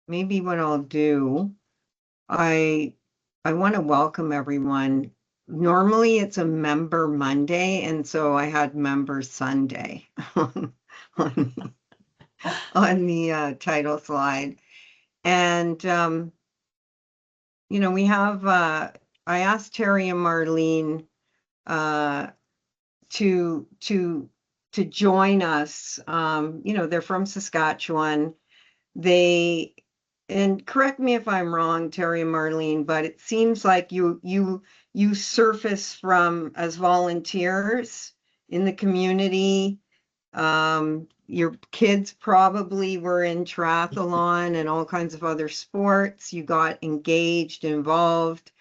maybe what I'll do, I I want to welcome everyone. Normally it's a member Monday, and so I had member Sunday on, on the title slide. And we have I asked Terry and Marlene uh to join us. They're from Saskatchewan. They and correct me if I'm wrong, Terry and Marlene, but it seems like you surface from as volunteers in the community. Your kids probably were in triathlon and all kinds of other sports. You got engaged, involved.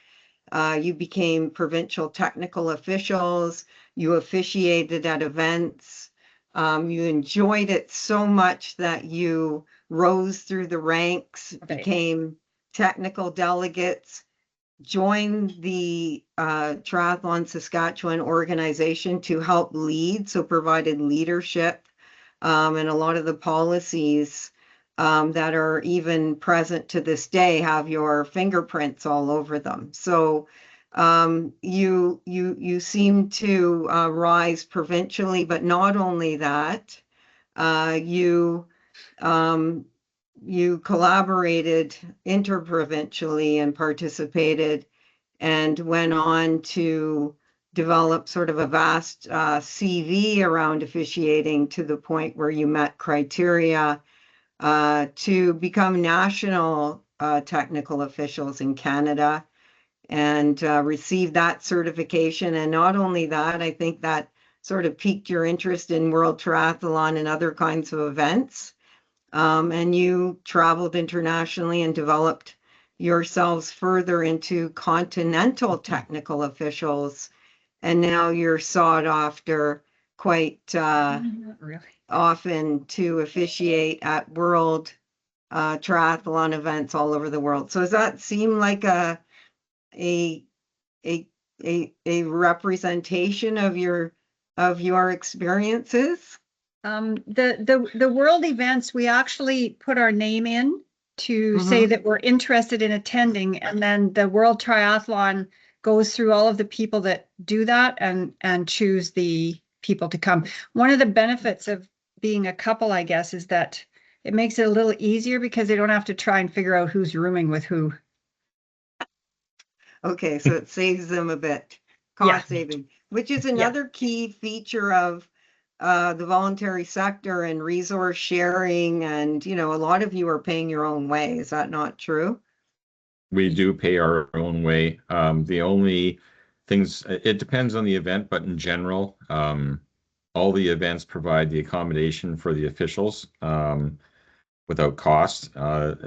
You became provincial technical officials. You officiated at events. You enjoyed it so much that you rose through the ranks, Okay. became technical delegates, joined the Triathlon Saskatchewan organization to help lead, so provided leadership and a lot of the policies that are even present to this day have your fingerprints all over them. So you seem to rise provincially, but not only that, you you collaborated interprovincially and participated and went on to develop sort of a vast CV around officiating to the point where you met criteria to become national technical officials in Canada and receive that certification. And not only that, I think that sort of piqued your interest in World Triathlon and other kinds of events. And you traveled internationally and developed yourselves further into continental technical officials. And now you're sought after quite Really? often to officiate at world triathlon events all over the world. So does that seem like a a a representation of your experiences? The world events, we actually put our name in to say that we're interested in attending, and then the World Triathlon goes through all of the people that do that and choose the people to come. One of the benefits of being a couple, I guess, is that it makes it a little easier because they don't have to try and figure out who's rooming with who. Okay, so it saves them a bit, Yeah. cost saving, which is another key feature of the voluntary sector and resource sharing. And, a lot of you are paying your own way. Is that not true? We do pay our own way. The only things, it depends on the event, but in general, all the events provide the accommodation for the officials without cost.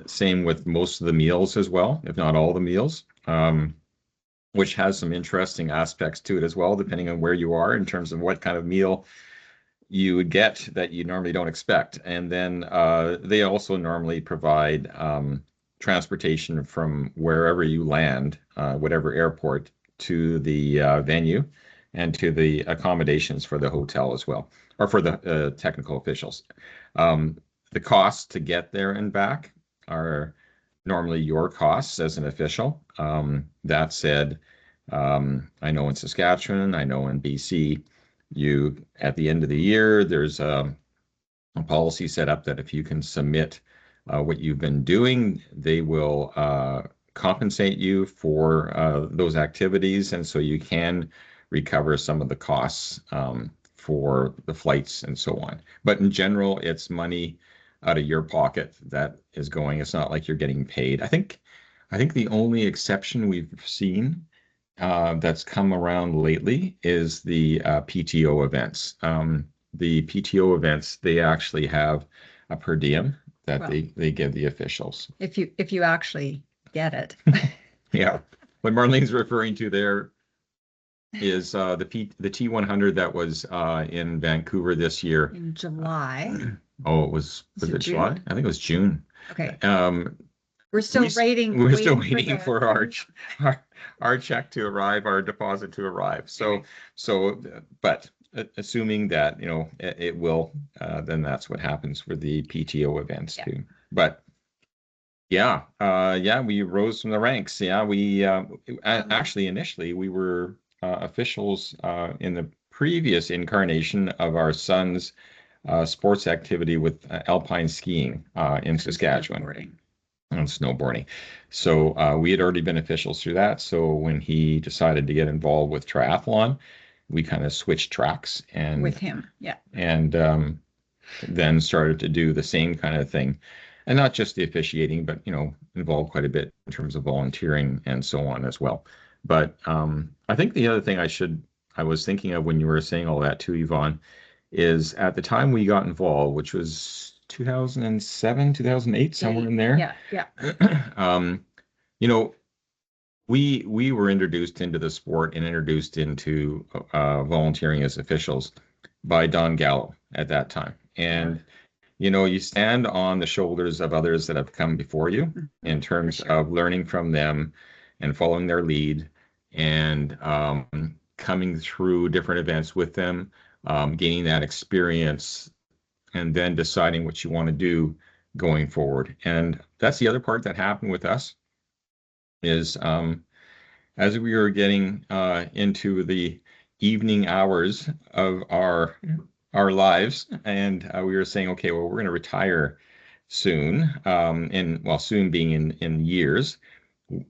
Same with most of the meals as well, if not all the meals, which has some interesting aspects to it as well, depending on where you are in terms of what kind of meal you would get that you normally don't expect. And then they also normally provide transportation from wherever you land, whatever airport, to the venue and to the accommodations for the hotel as well, or for the technical officials. The costs to get there and back are normally your costs as an official. That said, I know in Saskatchewan, I know in BC, at the end of the year, there's a policy set up that if you can submit what you've been doing, they will compensate you for those activities. And so you can recover some of the costs for the flights and so on. But in general, it's money out of your pocket that is going. It's not like you're getting paid. I think the only exception we've seen that's come around lately is the PTO events. The PTO events, they actually have a per diem that they give the officials. If you actually get it. Yeah. What Marlene's referring to there is the T100 that was in Vancouver this year. In July. Oh, was it July? I think it was June. Okay. We're still waiting for our check to arrive, our deposit to arrive. But assuming that it will, then that's what happens for the PTO events too. But Yeah, we rose from the ranks. Yeah, actually initially we were officials in the previous incarnation of our son's sports activity with alpine skiing in Saskatchewan Snowboarding. and snowboarding. So we had already been officials through that. So when he decided to get involved with triathlon, we kind of switched tracks With him, yeah. and then started to do the same kind of thing. And not just the officiating, but involved quite a bit in terms of volunteering and so on as well. But I think the other thing I was thinking of when you were saying all that too, Yvonne, is at the time we got involved, which was 2007, 2008, somewhere in there. Yeah. um, you know, we were introduced into the sport and introduced into volunteering as officials by Don Gallo at that time. And you stand on the shoulders of others that have come before you in terms of learning from them and following their lead and coming through different events with them, gaining that experience, and then deciding what you want to do going forward. And that's the other part that happened with us is as we were getting into the evening hours of our lives, and we were saying, okay, well, we're going to retire soon, soon being in years.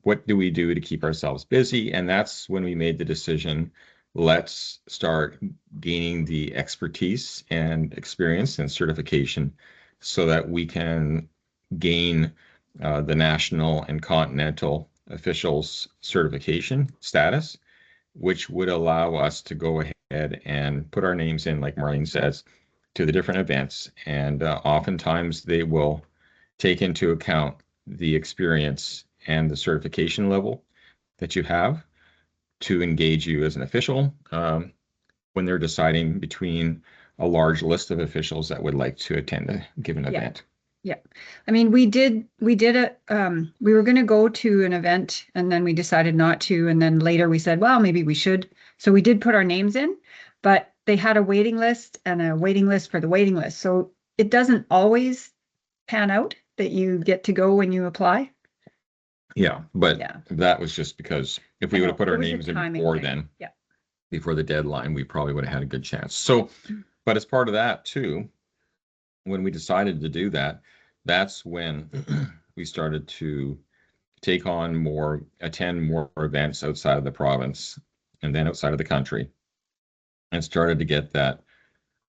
What do we do to keep ourselves busy? And that's when we made the decision, let's start gaining the expertise and experience and certification so that we can gain the national and continental officials certification status, which would allow us to go ahead and put our names in, like Marlene says, to the different events. And oftentimes they will take into account the experience and the certification level that you have to engage you as an official when they're deciding between a large list of officials that would like to attend a given event. Yeah. I mean, we were going to go to an event and then we decided not to. And then later we said, well, maybe we should. So we did put our names in, but they had a waiting list and a waiting list for the waiting list. So it doesn't always pan out that you get to go when you apply. Yeah, but that was just because if we would have put our names in before then, before the deadline, we probably would have had a good chance. So, but as part of that too, when we decided to do that, that's when we started to attend more events outside of the province and then outside of the country, and started to get that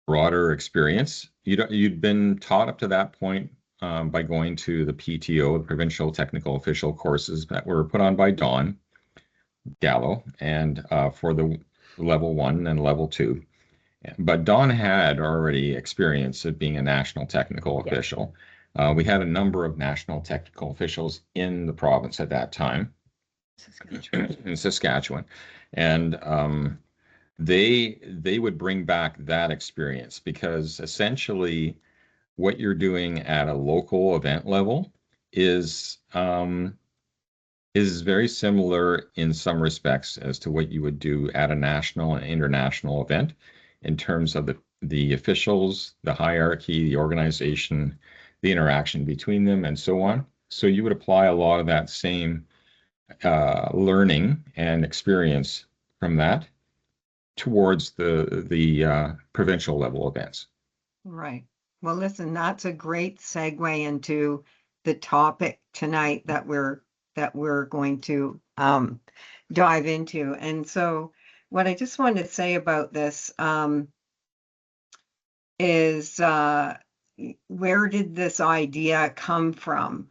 broader experience. You'd been taught up to that point by going to the PTO, the Provincial Technical Official courses that were put on by Don Gallo, and for the level 1 and level 2. But Don had already experience of being a national technical official. We had a number of national technical officials in the province at that time, in Saskatchewan, and they would bring back that experience because essentially what you're doing at a local event level is very similar in some respects as to what you would do at a national and international event in terms of the officials, the hierarchy, the organization, the interaction between them, and so on. So you would apply a lot of that same learning and experience from that towards the provincial level events. Right. Well, listen, that's a great segue into the topic tonight that we're going to dive into. And so what I just wanted to say about this is where did this idea come from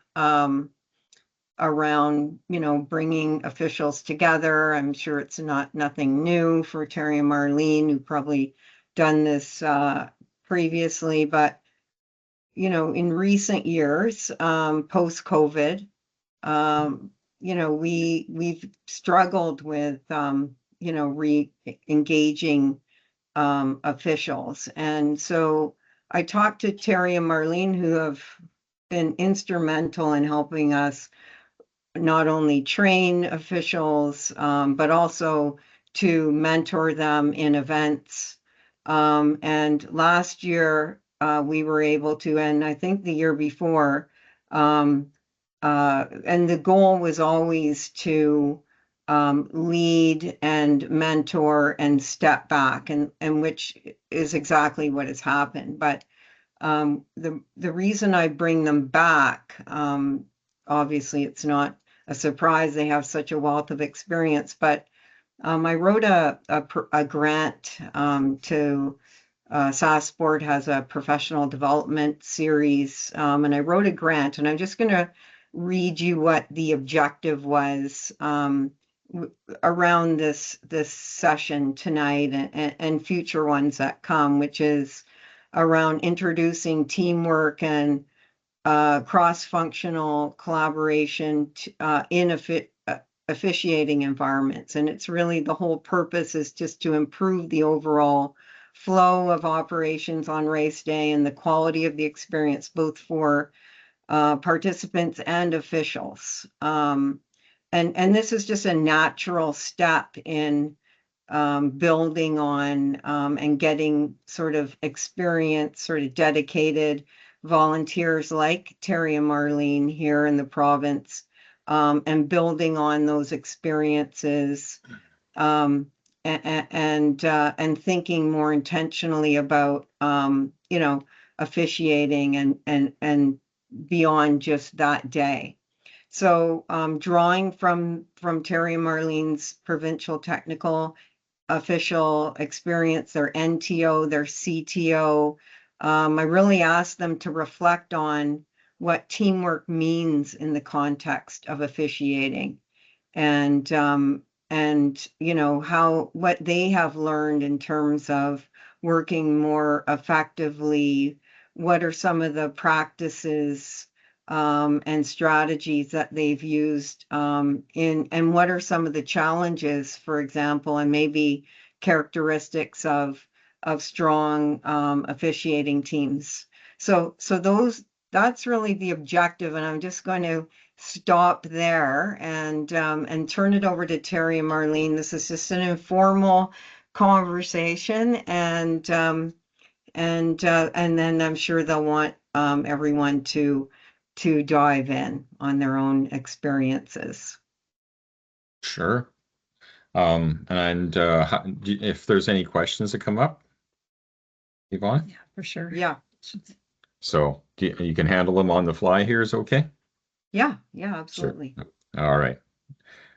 around, bringing officials together? I'm sure it's nothing new for Terry and Marlene, who probably done this previously, but in recent years, post-COVID, we've struggled with re-engaging officials. And so I talked to Terry and Marlene, who have been instrumental in helping us not only train officials, but also to mentor them in events. And last year, we were able to, and I think the year before, and the goal was always to lead and mentor and step back, and which is exactly what has happened. But the reason I bring them back, obviously it's not a surprise, they have such a wealth of experience, but I wrote a grant to Sask Board has a professional development series, and I wrote a grant, and I'm just going to read you what the objective was around this session tonight and future ones that come, which is around introducing teamwork and cross-functional collaboration in officiating environments. And it's really, the whole purpose is just to improve the overall flow of operations on race day and the quality of the experience, both for participants and officials. And this is just a natural step in building on and getting sort of experience, sort of dedicated volunteers like Terry and Marlene here in the province, and building on those experiences, and thinking more intentionally about officiating and beyond just that day. So drawing from Terry and Marlene's provincial technical official experience, their NTO, their CTO, I really asked them to reflect on what teamwork means in the context of officiating, and how what they have learned in terms of working more effectively. What are some of the practices and strategies that they've used and what are some of the challenges, for example, and maybe characteristics of strong officiating teams. So that's really the objective, and I'm just going to stop there and turn it over to Terry and Marlene. This is just an informal conversation, and then I'm sure they'll want everyone to dive in on their own experiences. Sure. And if there's any questions that come up, Yvonne? Yeah, for sure. Yeah. So you can handle them on the fly here, is okay? Yeah, absolutely. Sure. All right.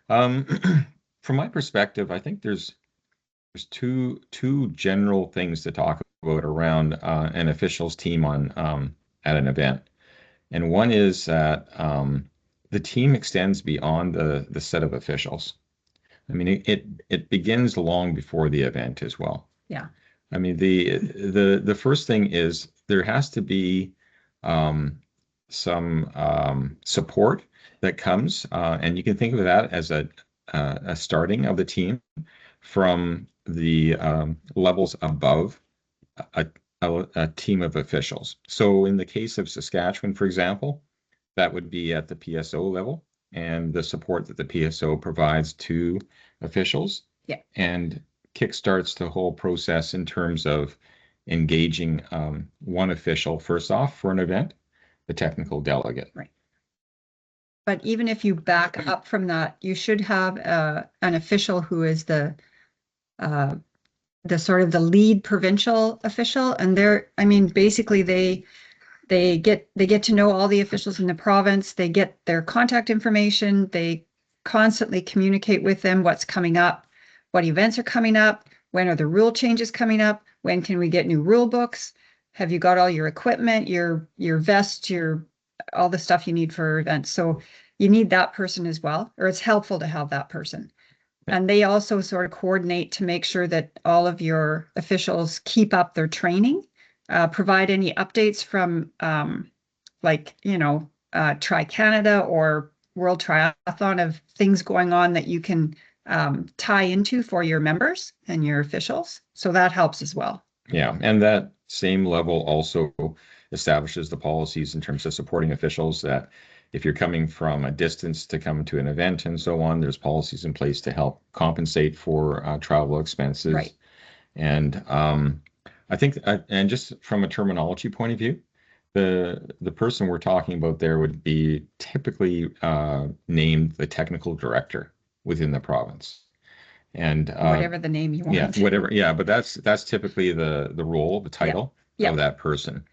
From my perspective, I think there's two general things to talk about around an officials team on at an event. And one is that the team extends beyond the set of officials. I mean, it begins long before the event as well. Yeah. I mean, the first thing is there has to be some support that comes, and you can think of that as a starting of the team from the levels above a team of officials. So in the case of Saskatchewan, for example, that would be at the PSO level and the support that the PSO provides to officials. Yeah. And kickstarts the whole process in terms of engaging one official first off for an event, the technical delegate. Right. But even if you back up from that, you should have an official who is the sort of the lead provincial official, and basically they get to know all the officials in the province. They get their contact information. They constantly communicate with them what's coming up, what events are coming up, when are the rule changes coming up, when can we get new rule books, have you got all your equipment, your vest, all the stuff you need for events. So you need that person as well, or it's helpful to have that person. And they also sort of coordinate to make sure that all of your officials keep up their training, provide any updates from Tri-Canada or World Triathlon of things going on that you can tie into for your members and your officials. So that helps as well. Yeah, and that same level also establishes the policies in terms of supporting officials, that if you're coming from a distance to come to an event and so on, there's policies in place to help compensate for travel expenses. Right. And I think, and just from a terminology point of view, The person we're talking about there would be typically named the technical director within the province. And Whatever the name you yeah, want. whatever. Yeah, but that's typically the role, the title Yeah. of that person.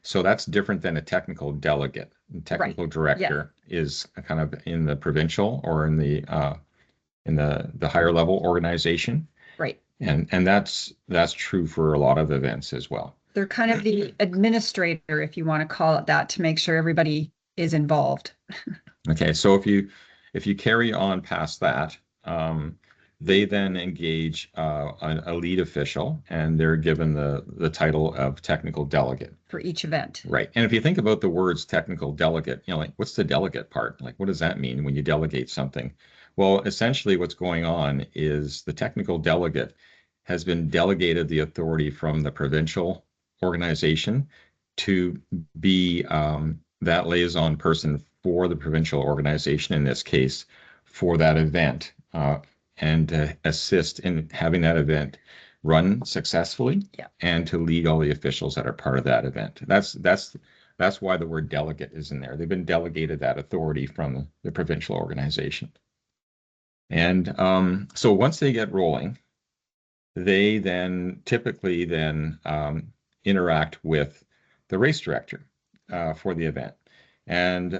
So that's different than a technical delegate. The technical director is kind of in the provincial or in the higher level organization. Right. And that's true for a lot of events as well. They're kind of the administrator, if you want to call it that, to make sure everybody is involved. Okay, so if you carry on past that, they then engage a lead official, and they're given the title of technical delegate for each event. Right. And if you think about the words technical delegate, like what's the delegate part? Like what does that mean when you delegate something? Well, essentially what's going on is the technical delegate has been delegated the authority from the provincial organization to be that liaison person for the provincial organization, in this case, for that event, and assist in having that event run successfully, and to lead all the officials that are part of that event. That's why the word delegate is in there. They've been delegated that authority from the provincial organization. And so once they get rolling, they then typically interact with the race director for the event. And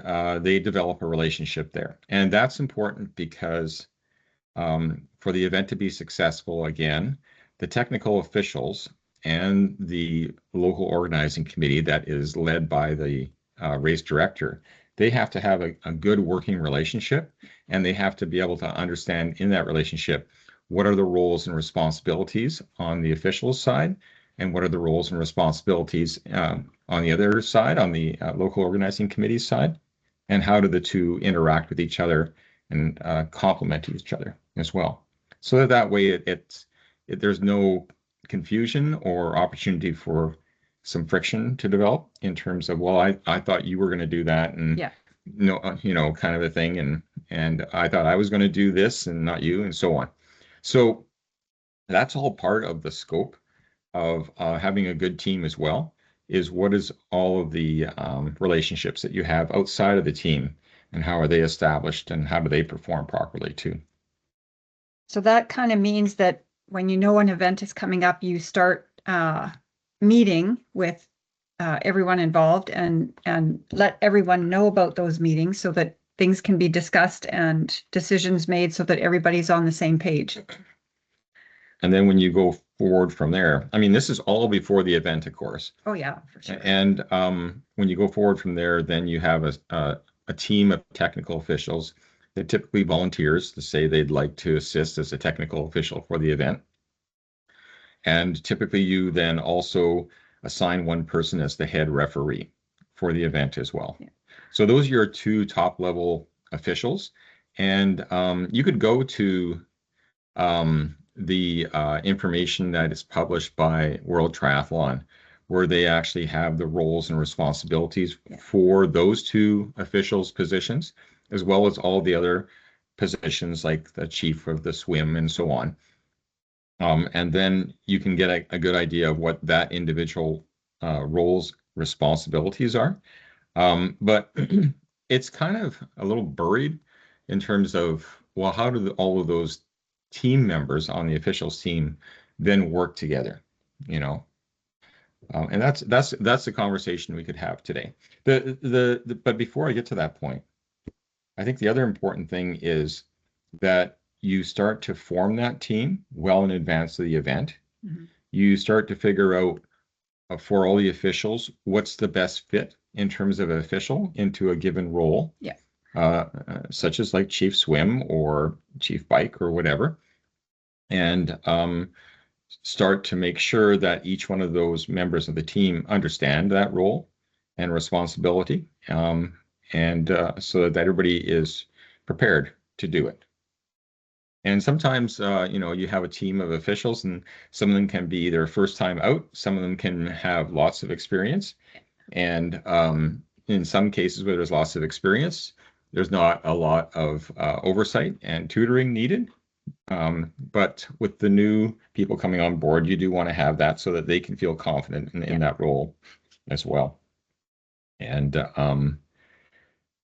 they develop a relationship there. And that's important because for the event to be successful, again, the technical officials and the local organizing committee that is led by the race director, they have to have a good working relationship, and they have to be able to understand in that relationship what are the roles and responsibilities on the officials side, and what are the roles and responsibilities on the other side, on the local organizing committee side, and how do the two interact with each other and complement each other as well. So that way there's no confusion or opportunity for some friction to develop in terms of, well, I thought you were going to do that, and no, kind of a thing, and I thought I was going to do this and not you, and so on. So that's all part of the scope of having a good team as well, is what is all of the relationships that you have outside of the team, and how are they established, and how do they perform properly too. So that kind of means that when you know an event is coming up, you start meeting with everyone involved and let everyone know about those meetings so that things can be discussed and decisions made so that everybody's on the same page. And then when you go forward from there, I mean, this is all before the event, of course. Oh yeah, for sure. And when you go forward from there, then you have a team of technical officials that typically volunteers to say they'd like to assist as a technical official for the event. And typically you then also assign one person as the head referee for the event as well. Yeah. So those are your two top level officials. And you could go to the information that is published by World Triathlon, where they actually have the roles and responsibilities for those two officials' positions, as well as all the other positions like the chief of the swim and so on. And then you can get a good idea of what that individual roles responsibilities are. But it's kind of a little buried in terms of, well, how do all of those team members on the officials team then work together, and that's the conversation we could have today. But before I get to that point, I think the other important thing is that you start to form that team well in advance of the event. Mm-hmm. You start to figure out for all the officials what's the best fit in terms of an official into a given role. Yeah. Such as like chief swim or chief bike or whatever, and start to make sure that each one of those members of the team understand that role and responsibility, and so that everybody is prepared to do it. And sometimes, you have a team of officials, and some of them can be their first time out. Some of them can have lots of experience. And in some cases where there's lots of experience, there's not a lot of oversight and tutoring needed. But with the new people coming on board, you do want to have that so that they can feel confident in that role as well. And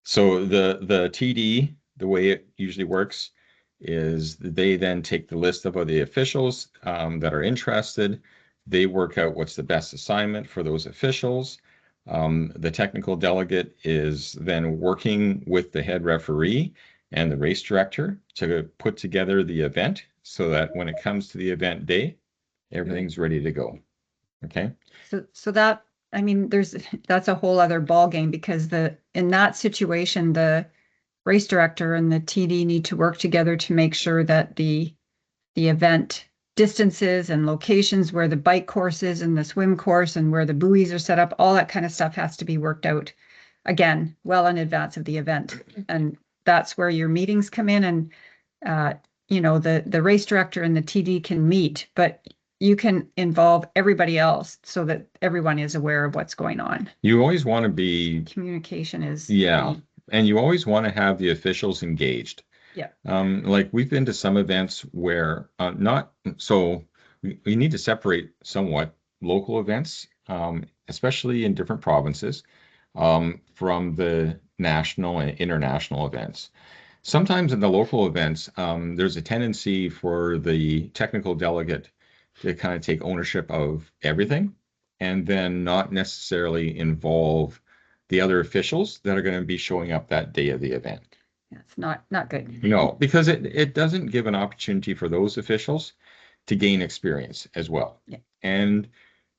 so the TD, the way it usually works is they then take the list of the officials that are interested. They work out what's the best assignment for those officials. The technical delegate is then working with the head referee and the race director to put together the event so that when it comes to the event day, everything's ready to go. Okay. So that, I mean, that's a whole other ballgame, because in that situation, the race director and the TD need to work together to make sure that the event distances and locations where the bike course is and the swim course and where the buoys are set up, all that kind of stuff has to be worked out again, well in advance of the event. And that's where your meetings come in, and the race director and the TD can meet, but you can involve everybody else so that everyone is aware of what's going on. You always want to be Communication is key. And you always want to have the officials engaged. Yeah. Like we've been to some events where we need to separate somewhat local events, especially in different provinces, from the national and international events. Sometimes in the local events, there's a tendency for the technical delegate to kind of take ownership of everything and then not necessarily involve the other officials that are going to be showing up that day of the event. It's not good. No, because it doesn't give an opportunity for those officials to gain experience as well. Yeah. And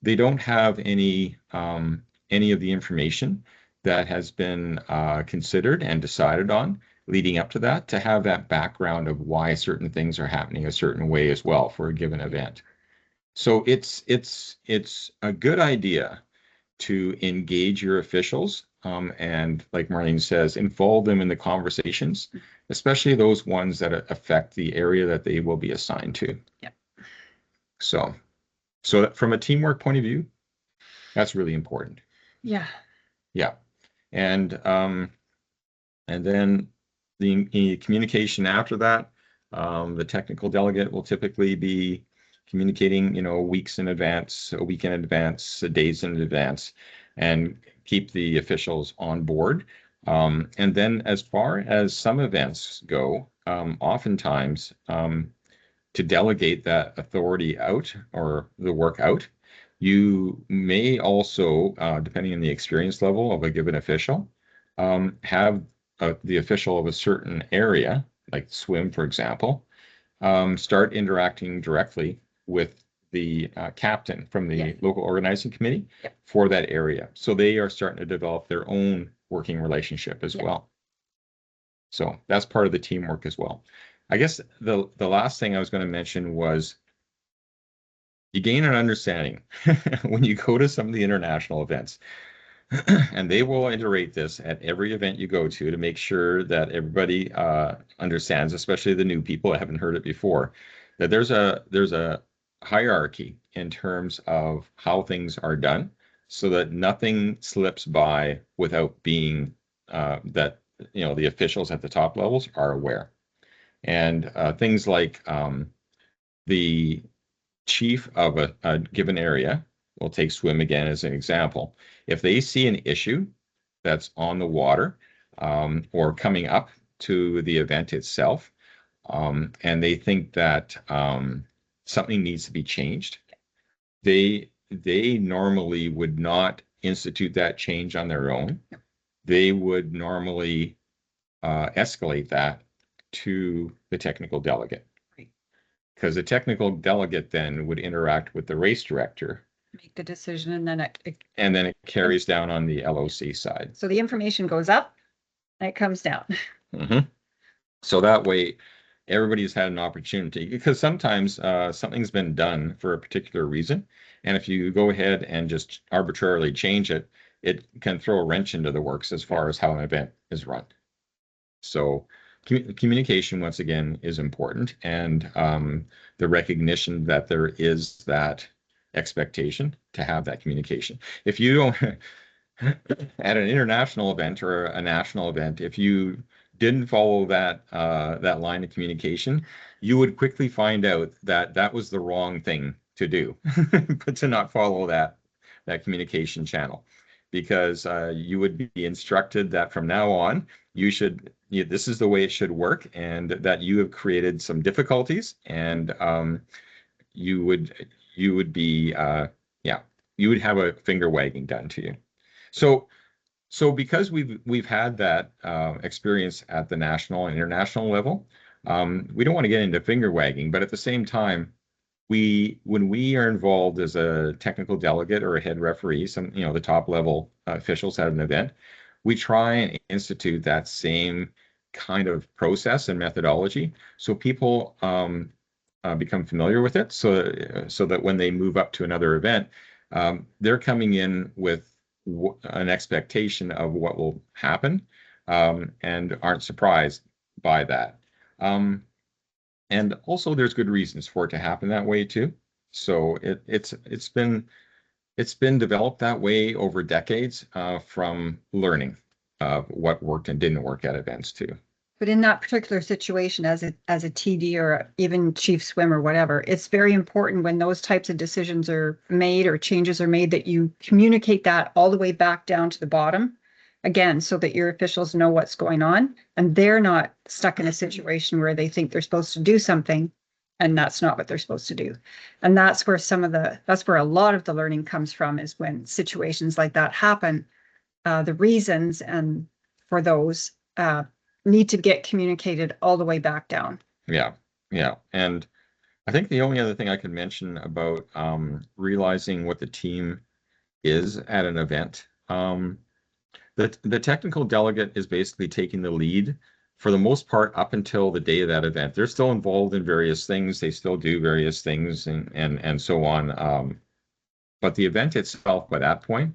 they don't have any of the information that has been considered and decided on leading up to that, to have that background of why certain things are happening a certain way as well for a given event. So it's a good idea to engage your officials and, like Marlene says, involve them in the conversations, especially those ones that affect the area that they will be assigned to. Yeah. So from a teamwork point of view, that's really important. Yeah. Yeah. And then the communication after that, the technical delegate will typically be communicating, weeks in advance, a week in advance, days in advance, and keep the officials on board. And then as far as some events go, oftentimes to delegate that authority out or the work out, you may also, depending on the experience level of a given official, have the official of a certain area, like swim, for example, start interacting directly with the captain from the local organizing committee for that area. So they are starting to develop their own working relationship as well. So that's part of the teamwork as well. I guess the last thing I was going to mention was you gain an understanding when you go to some of the international events. And they will iterate this at every event you go to make sure that everybody understands, especially the new people that haven't heard it before, that there's a hierarchy in terms of how things are done, so that nothing slips by without being that the officials at the top levels are aware. And things like the chief of a given area, we'll take swim again as an example. If they see an issue that's on the water or coming up to the event itself, and they think that something needs to be changed, they normally would not institute that change on their own. They would normally escalate that to the technical delegate. Because the technical delegate then would interact with the race director, make the decision, and then it carries down on the LOC side. So the information goes up and it comes down. Mm-hmm. So that way everybody's had an opportunity, because sometimes something's been done for a particular reason, and if you go ahead and just arbitrarily change it, it can throw a wrench into the works as far as how an event is run. So communication, once again, is important, and the recognition that there is that expectation to have that communication. If you don't, at an international event or a national event, if you didn't follow that line of communication, you would quickly find out that that was the wrong thing to do, but to not follow that communication channel. because you would be instructed that from now on, this is the way it should work, and that you have created some difficulties, and you would be, yeah, you would have a finger wagging done to you. So because we've had that experience at the national and international level, we don't want to get into finger wagging, but at the same time, when we are involved as a technical delegate or a head referee, the top level officials at an event, we try and institute that same kind of process and methodology so people become familiar with it, so that when they move up to another event, they're coming in with an expectation of what will happen, and aren't surprised by that. And also, there's good reasons for it to happen that way too. So it's been developed that way over decades, from learning of what worked and didn't work at events too. But in that particular situation, as a TD or even chief swim or whatever, it's very important when those types of decisions are made or changes are made that you communicate that all the way back down to the bottom, again, so that your officials know what's going on and they're not stuck in a situation where they think they're supposed to do something and that's not what they're supposed to do. And that's where a lot of the learning comes from, is when situations like that happen, the reasons and for those need to get communicated all the way back down. Yeah. And I think the only other thing I could mention about realizing what the team is at an event, the technical delegate is basically taking the lead for the most part up until the day of that event. They're still involved in various things. They still do various things and so on. But the event itself, by that point,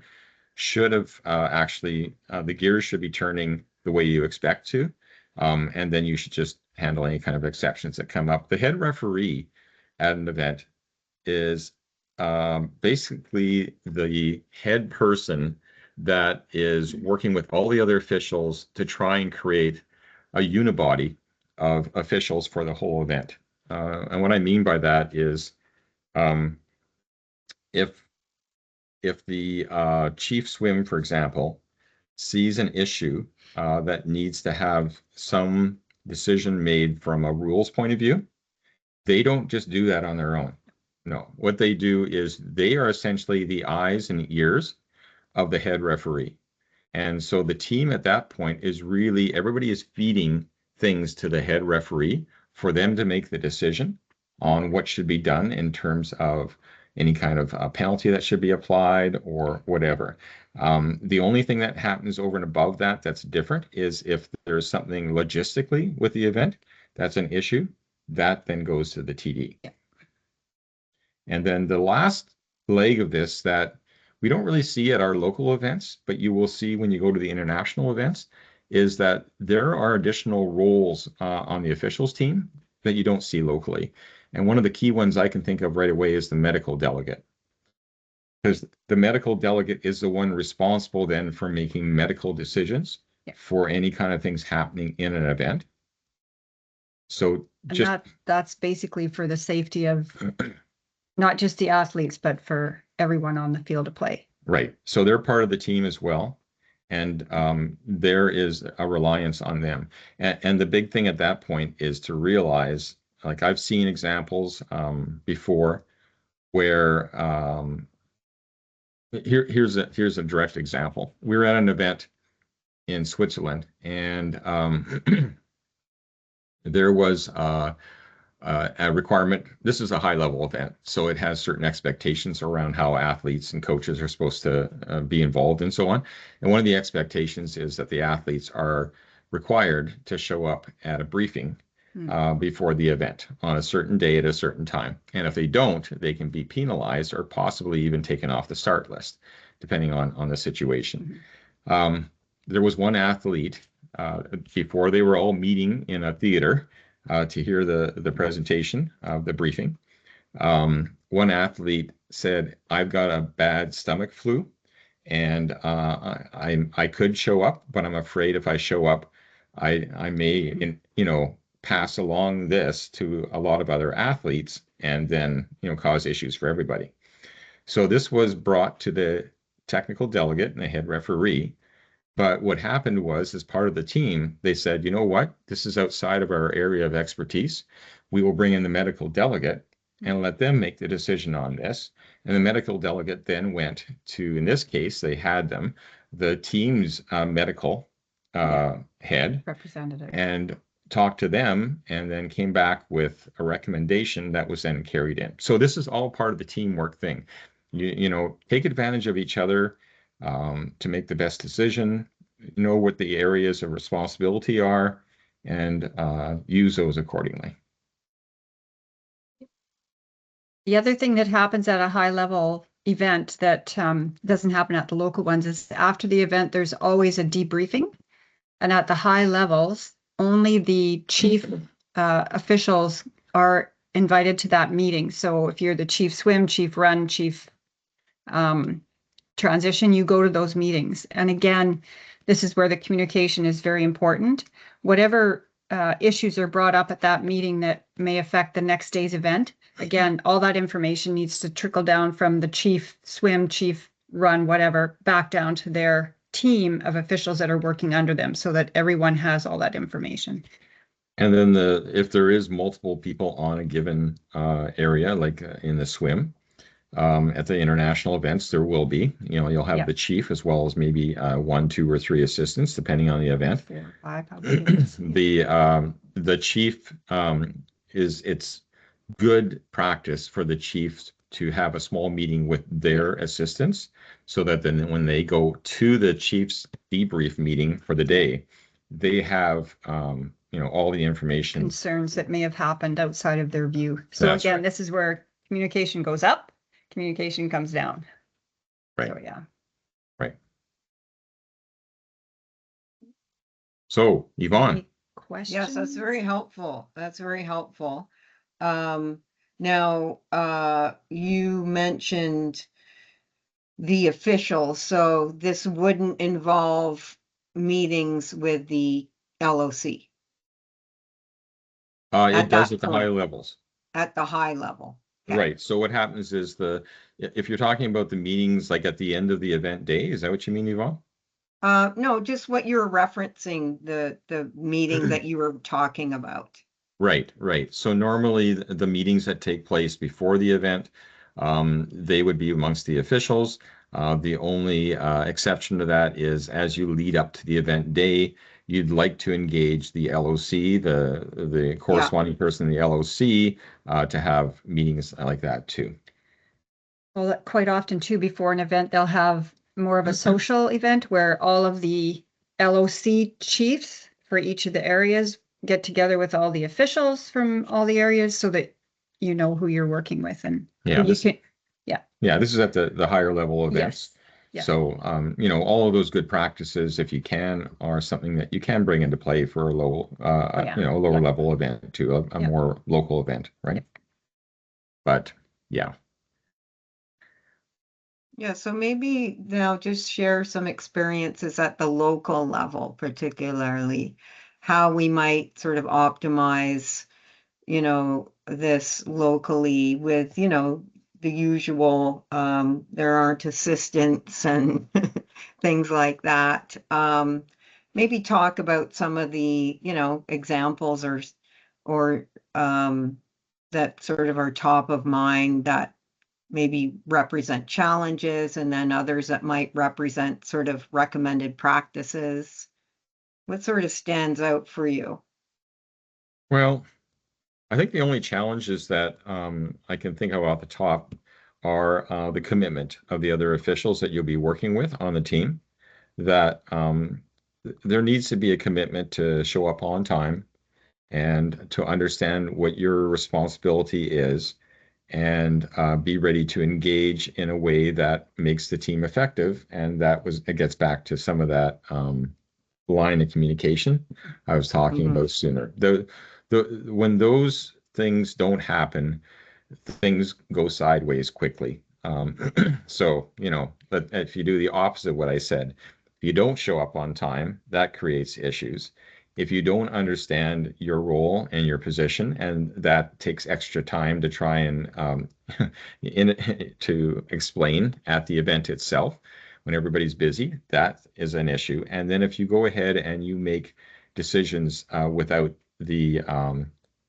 should have actually, the gears should be turning the way you expect to. And then you should just handle any kind of exceptions that come up. The head referee at an event is basically the head person that is working with all the other officials to try and create a unibody of officials for the whole event. And what I mean by that is, if the chief swim, for example, sees an issue that needs to have some decision made from a rules point of view, they don't just do that on their own. No, what they do is they are essentially the eyes and ears of the head referee. And so the team at that point is really, everybody is feeding things to the head referee for them to make the decision on what should be done in terms of any kind of penalty that should be applied or whatever. The only thing that happens over and above that that's different is if there's something logistically with the event that's an issue, that then goes to the TD. Yeah. And then the last leg of this that we don't really see at our local events, but you will see when you go to the international events, is that there are additional roles on the officials team that you don't see locally. And one of the key ones I can think of right away is the medical delegate. Because the medical delegate is the one responsible then for making medical decisions for any kind of things happening in an event. So that's basically for the safety of not just the athletes, but for everyone on the field of play. Right. So they're part of the team as well. And there is a reliance on them. And the big thing at that point is to realize, like I've seen examples before where here's a direct example. We were at an event in Switzerland, and there was a requirement. This is a high level event, so it has certain expectations around how athletes and coaches are supposed to be involved and so on. And one of the expectations is that the athletes are required to show up at a briefing before the event on a certain day at a certain time. And if they don't, they can be penalized or possibly even taken off the start list, depending on the situation. There was one athlete before they were all meeting in a theater to hear the presentation of the briefing. One athlete said, "I've got a bad stomach flu, and I could show up, but I'm afraid if I show up, I may, pass along this to a lot of other athletes and then, cause issues for everybody." So this was brought to the technical delegate and a head referee. But what happened was, as part of the team, they said, you know what, this is outside of our area of expertise. We will bring in the medical delegate and let them make the decision on this. And the medical delegate then went to, in this case, they had them, the team's medical head, Representative. and talked to them, and then came back with a recommendation that was then carried in. So this is all part of the teamwork thing. You know, take advantage of each other to make the best decision, know what the areas of responsibility are, and use those accordingly. The other thing that happens at a high level event that doesn't happen at the local ones is after the event, there's always a debriefing. And at the high levels, only the chief officials are invited to that meeting. So if you're the chief swim, chief run, chief transition, you go to those meetings. And again, this is where the communication is very important. Whatever issues are brought up at that meeting that may affect the next day's event, again, all that information needs to trickle down from the chief swim, chief run, whatever, back down to their team of officials that are working under them so that everyone has all that information. And then if there is multiple people on a given area, like in the swim, at the international events, there will be, you know, you'll have the chief as well as maybe 1, 2, or 3 assistants, depending on the event. 4 or 5 probably. The chief it's good practice for the chiefs to have a small meeting with their assistants, so that then when they go to the chief's debrief meeting for the day, they have you know, all the information, Concerns that may have happened outside of their view. So That's again, right. this is where communication goes up, communication comes down. Right. So yeah. Right. So, Yvonne. Any questions? Yes, that's very helpful. That's very helpful. Now, you mentioned the officials, so this wouldn't involve meetings with the LOC It at does that at the higher point. levels. at the high level. Okay. Right. So what happens is if you're talking about the meetings like at the end of the event day, is that what you mean, Yvonne? No, just what you're referencing, the meeting that you were talking about. Right, right. So normally the meetings that take place before the event, they would be amongst the officials. The only exception to that is as you lead up to the event day, you'd like to engage the LOC, the corresponding person in the LOC, to have meetings like that too. Well, quite often too, before an event, they'll have more of a social event where all of the LOC chiefs for each of the areas get together with all the officials from all the areas so that you know who you're working with and Yeah, who you can. Yeah, this is at the higher level events. Yes. Yeah. So, you know, all of those good practices, if you can, are something that you can bring into play for a low, you know, a lower level event to a more local event, right? Yep. But yeah. Yeah, so maybe now just share some experiences at the local level, particularly how we might sort of optimize, you know, this locally with, you know, the usual, there aren't assistants and things like that. Maybe talk about some of the, you know, examples or that sort of are top of mind that maybe represent challenges, and then others that might represent sort of recommended practices. What sort of stands out for you? Well, I think the only challenges that I can think of off the top are the commitment of the other officials that you'll be working with on the team. That there needs to be a commitment to show up on time and to understand what your responsibility is, and be ready to engage in a way that makes the team effective. And it gets back to some of that line of communication I was talking about sooner. When those things don't happen, things go sideways quickly. So, you know, but if you do the opposite of what I said, if you don't show up on time, that creates issues. If you don't understand your role and your position, and that takes extra time to try and to explain at the event itself, when everybody's busy, that is an issue. And then if you go ahead and you make decisions without the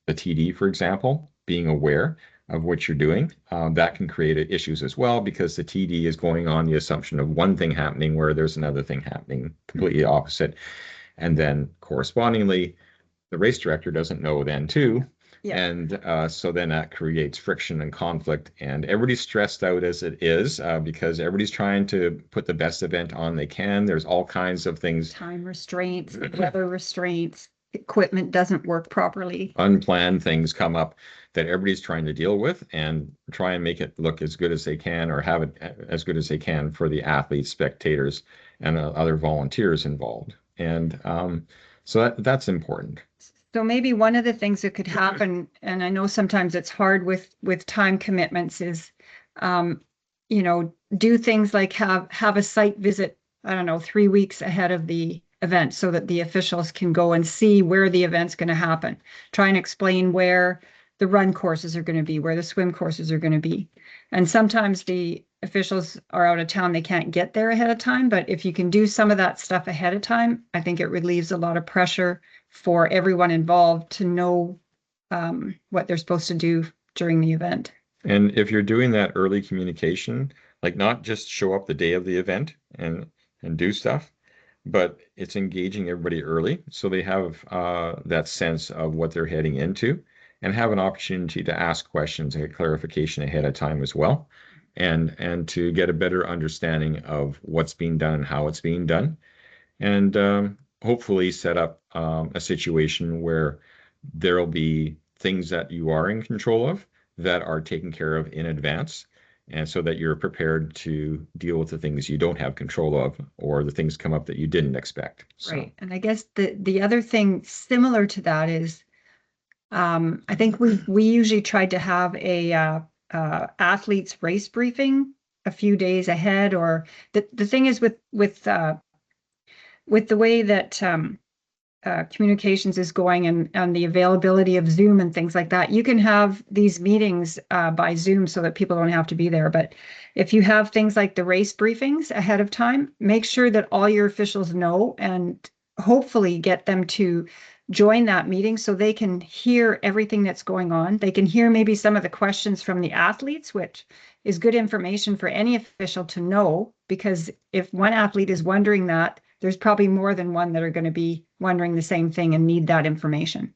TD, for example, being aware of what you're doing, that can create issues as well, because the TD is going on the assumption of one thing happening where there's another thing happening completely opposite. And then correspondingly, the race director doesn't know then too. Yeah. And so then that creates friction and conflict, and everybody's stressed out as it is because everybody's trying to put the best event on they can. There's all kinds of things, Time restraints, weather restraints, equipment doesn't work properly. unplanned things come up that everybody's trying to deal with and try and make it look as good as they can, or have it as good as they can for the athletes, spectators, and other volunteers involved. And so that's important. So maybe one of the things that could happen, and I know sometimes it's hard with time commitments, is, you know, do things like have a site visit, I don't know, 3 weeks ahead of the event, so that the officials can go and see where the event's going to happen. Try and explain where the run courses are going to be, where the swim courses are going to be. And sometimes the officials are out of town, they can't get there ahead of time, but if you can do some of that stuff ahead of time, I think it relieves a lot of pressure for everyone involved to know what they're supposed to do during the event. And if you're doing that early communication, like not just show up the day of the event and do stuff, but it's engaging everybody early so they have that sense of what they're heading into, and have an opportunity to ask questions and get clarification ahead of time as well, and to get a better understanding of what's being done and how it's being done, and hopefully set up a situation where there'll be things that you are in control of that are taken care of in advance, and so that you're prepared to deal with the things you don't have control of, or the things come up that you didn't expect. So. Right. And I guess the other thing similar to that is, I think we usually tried to have a athletes race briefing a few days ahead, or the thing is with the way that communications is going, and the availability of Zoom and things like that, you can have these meetings by Zoom so that people don't have to be there. But if you have things like the race briefings ahead of time, make sure that all your officials know, and hopefully get them to join that meeting so they can hear everything that's going on. They can hear maybe some of the questions from the athletes, which is good information for any official to know, because if one athlete is wondering that, there's probably more than one that are going to be wondering the same thing and need that information.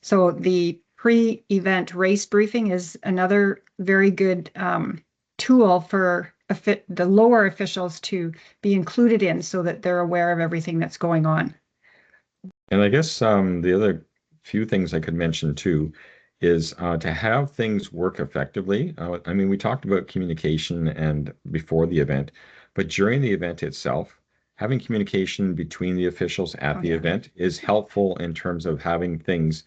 So the pre-event race briefing is another very good tool for the lower officials to be included in, so that they're aware of everything that's going on. And I guess the other few things I could mention too is to have things work effectively. I mean, we talked about communication and before the event, but during the event itself, having communication between the officials at the event is helpful in terms of having things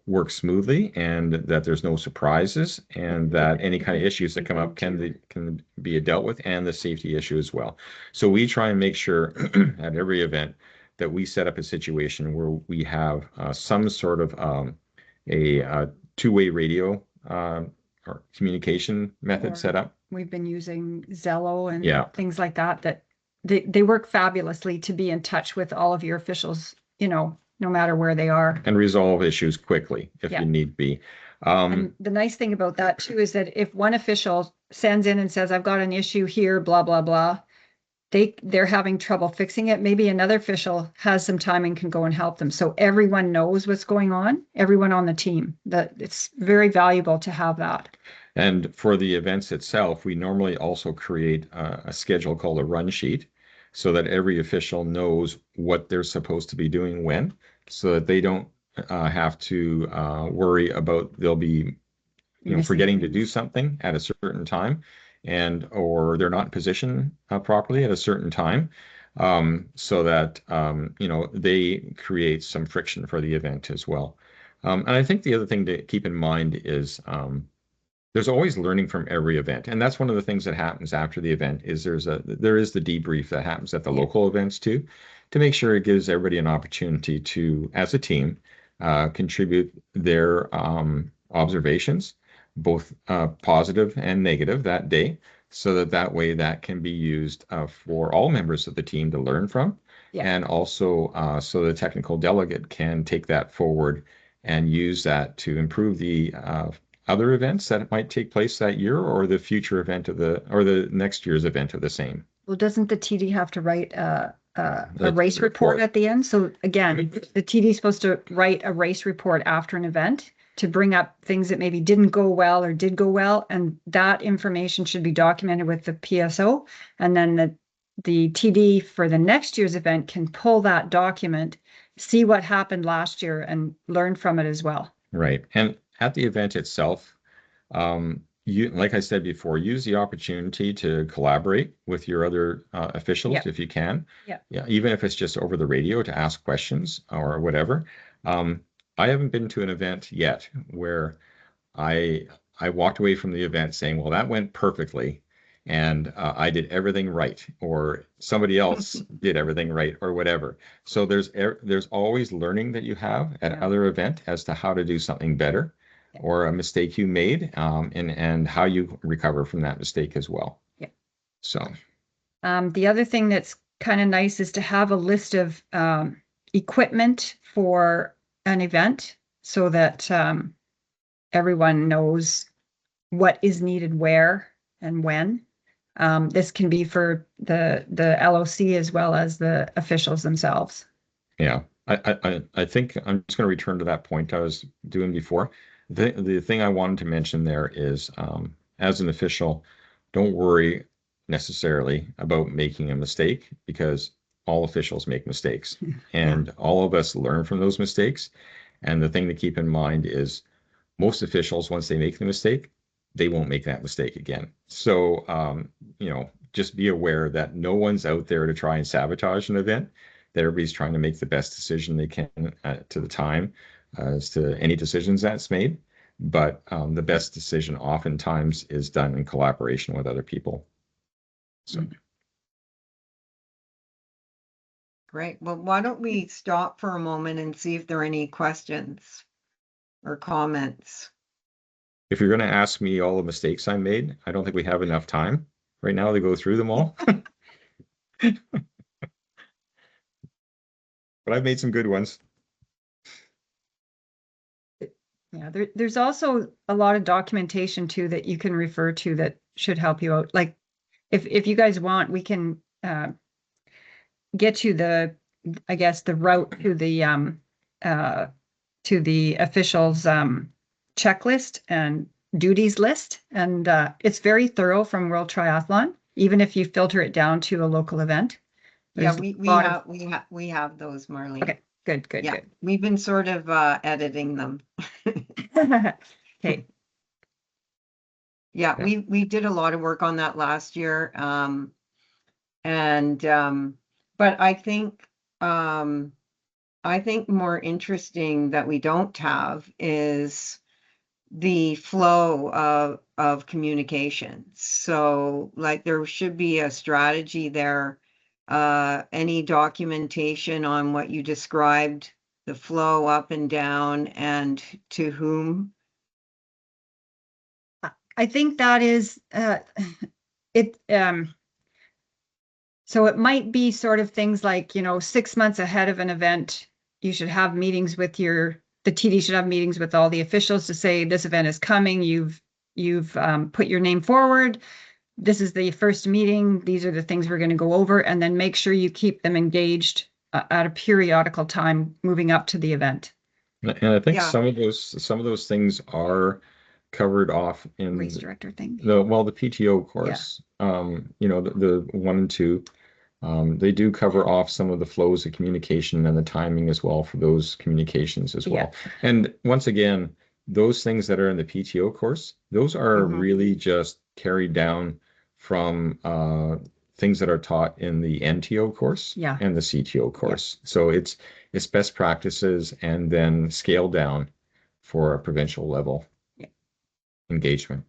work smoothly, and that there's no surprises, and that any kind of issues that come up can be dealt with, and the safety issue as well. So we try and make sure at every event that we set up a situation where we have some sort of a two-way radio or communication method set up. We've been using Zello and Yeah. things like that, that they work fabulously to be in touch with all of your officials, you know, no matter where they are. And resolve issues quickly if Yeah. you need be. And the nice thing about that too is that if one official sends in and says, I've got an issue here, blah, blah, blah, they're having trouble fixing it, maybe another official has some time and can go and help them. So everyone knows what's going on, everyone on the team. That it's very valuable to have that. And for the events itself, we normally also create a schedule called a run sheet, so that every official knows what they're supposed to be doing when, so that they don't have to worry about they'll be forgetting to do something at a certain time, and or they're not in position properly at a certain time, so that they create some friction for the event as well. And I think the other thing to keep in mind is there's always learning from every event, and that's one of the things that happens after the event. Is there is the debrief that happens at the local events too, to make sure it gives everybody an opportunity to, as a team, contribute their observations, both positive and negative that day, so that way that can be used for all members of the team to learn from. Yeah. And also so the technical delegate can take that forward and use that to improve the other events that might take place that year, or the future event of the next year's event of the same. Well, doesn't the TD have to write a race The report report. at the end? So again, the TD is supposed to write a race report after an event to bring up things that maybe didn't go well or did go well, and that information should be documented with the PSO, and then the TD for the next year's event can pull that document, see what happened last year, and learn from it as well. Right. And at the event itself, like I said before, use the opportunity to collaborate with your other officials Yeah. if you can. Yeah. Yeah. Even if it's just over the radio to ask questions or whatever. I haven't been to an event yet where I walked away from the event saying, well, that went perfectly, and I did everything right, or somebody else did everything right, or whatever. So there's always learning that you have at Yeah. other event as to how to do something better, or a mistake you made, and how you recover from that mistake as well. Yeah. So the other thing that's kind of nice is to have a list of equipment for an event so that everyone knows what is needed where and when. This can be for the LOC as well as the officials themselves. yeah, I think I'm just going to return to that point I was doing before. The thing I wanted to mention there is, as an official, don't worry necessarily about making a mistake, because all officials make mistakes, and all of us learn from those mistakes. And the thing to keep in mind is most officials, once they make the mistake, they won't make that mistake again. So, just be aware that no one's out there to try and sabotage an event, that everybody's trying to make the best decision they can to the time as to any decisions that's made. But the best decision oftentimes is done in collaboration with other people. So. Great. Well, why don't we stop for a moment and see if there are any questions or comments? If you're going to ask me all the mistakes I made, I don't think we have enough time right now to go through them all. But I've made some good ones. Yeah, there's also a lot of documentation too that you can refer to that should help you out. Like if you guys want, we can get you the, I guess, the route to the officials checklist and duties list. And it's very thorough from World Triathlon, even if you filter it down to a local event. Yeah, There's we have those, Marlene. Okay, good. Yeah, we've been sort of editing them. Okay. Yeah, Yeah. we did a lot of work on that last year. But I think more interesting that we don't have is the flow of communications. So like there should be a strategy there, any documentation on what you described, the flow up and down and to whom. I think that is it. So it might be sort of things like, 6 months ahead of an event, you should have meetings with the TD should have meetings with all the officials to say this event is coming. You've put your name forward. This is the first meeting. These are the things we're going to go over, and then make sure you keep them engaged at a periodical time moving up to the event. And I think Yeah. some of those things are covered off in Race director thing. the PTO course. The 1 and 2. They do cover off some of the flows of communication and the timing as well for those communications as well. And once again, those things that are in the PTO course, those are really just carried down from things that are taught in the NTO course and the CTO course. So it's best practices and then scaled down for a provincial level engagement.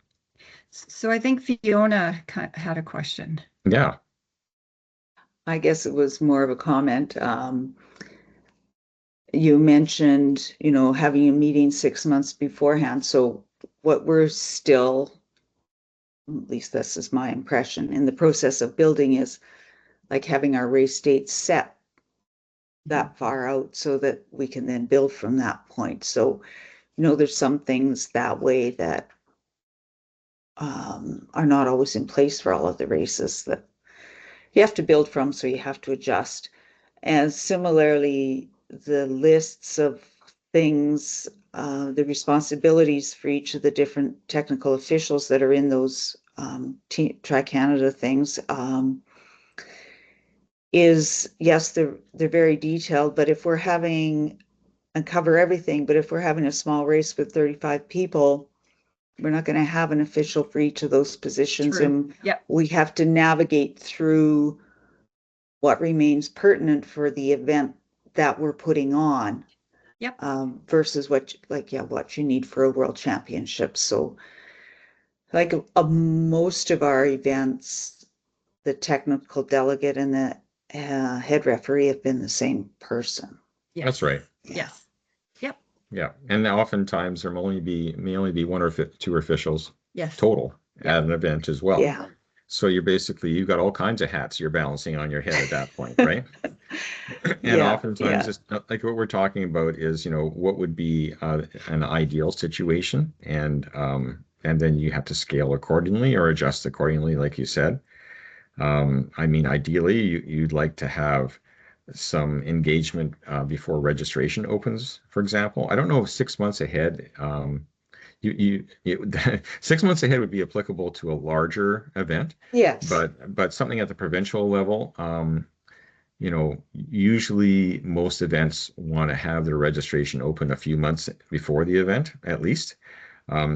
So I think Fiona had a question. Yeah. I guess it was more of a comment. You mentioned, having a meeting 6 months beforehand. So what we're still at least this is my impression, in the process of building is like having our race dates set that far out so that we can then build from that point. So, there's some things that way that are not always in place for all of the races that you have to build from, so you have to adjust. And similarly, the lists of things, the responsibilities for each of the different technical officials that are in those Tri-Canada things, is, yes, they're very detailed, but if we're having and cover everything, but if we're having a small race with 35 people, we're not going to have an official for each of those positions. True. And Yep. we have to navigate through what remains pertinent for the event that we're putting on. Yep. Versus what you need for a world championship. So like most of our events, the technical delegate and the head referee have been the same person. Yes. That's right. Yes. Yeah, and oftentimes there may only be one or two officials Yes. total Yeah. at an event as well. Yeah. So you've got all kinds of hats you're balancing on your head at that point, right? And oftentimes, it's like what we're talking about is, what would be an ideal situation, and then you have to scale accordingly or adjust accordingly, like you said. I mean, ideally, you'd like to have some engagement before registration opens, for example. I don't know if 6 months ahead, 6 months ahead would be applicable to a larger event. Yes. But something at the provincial level, usually most events want to have their registration open a few months before the event, at least.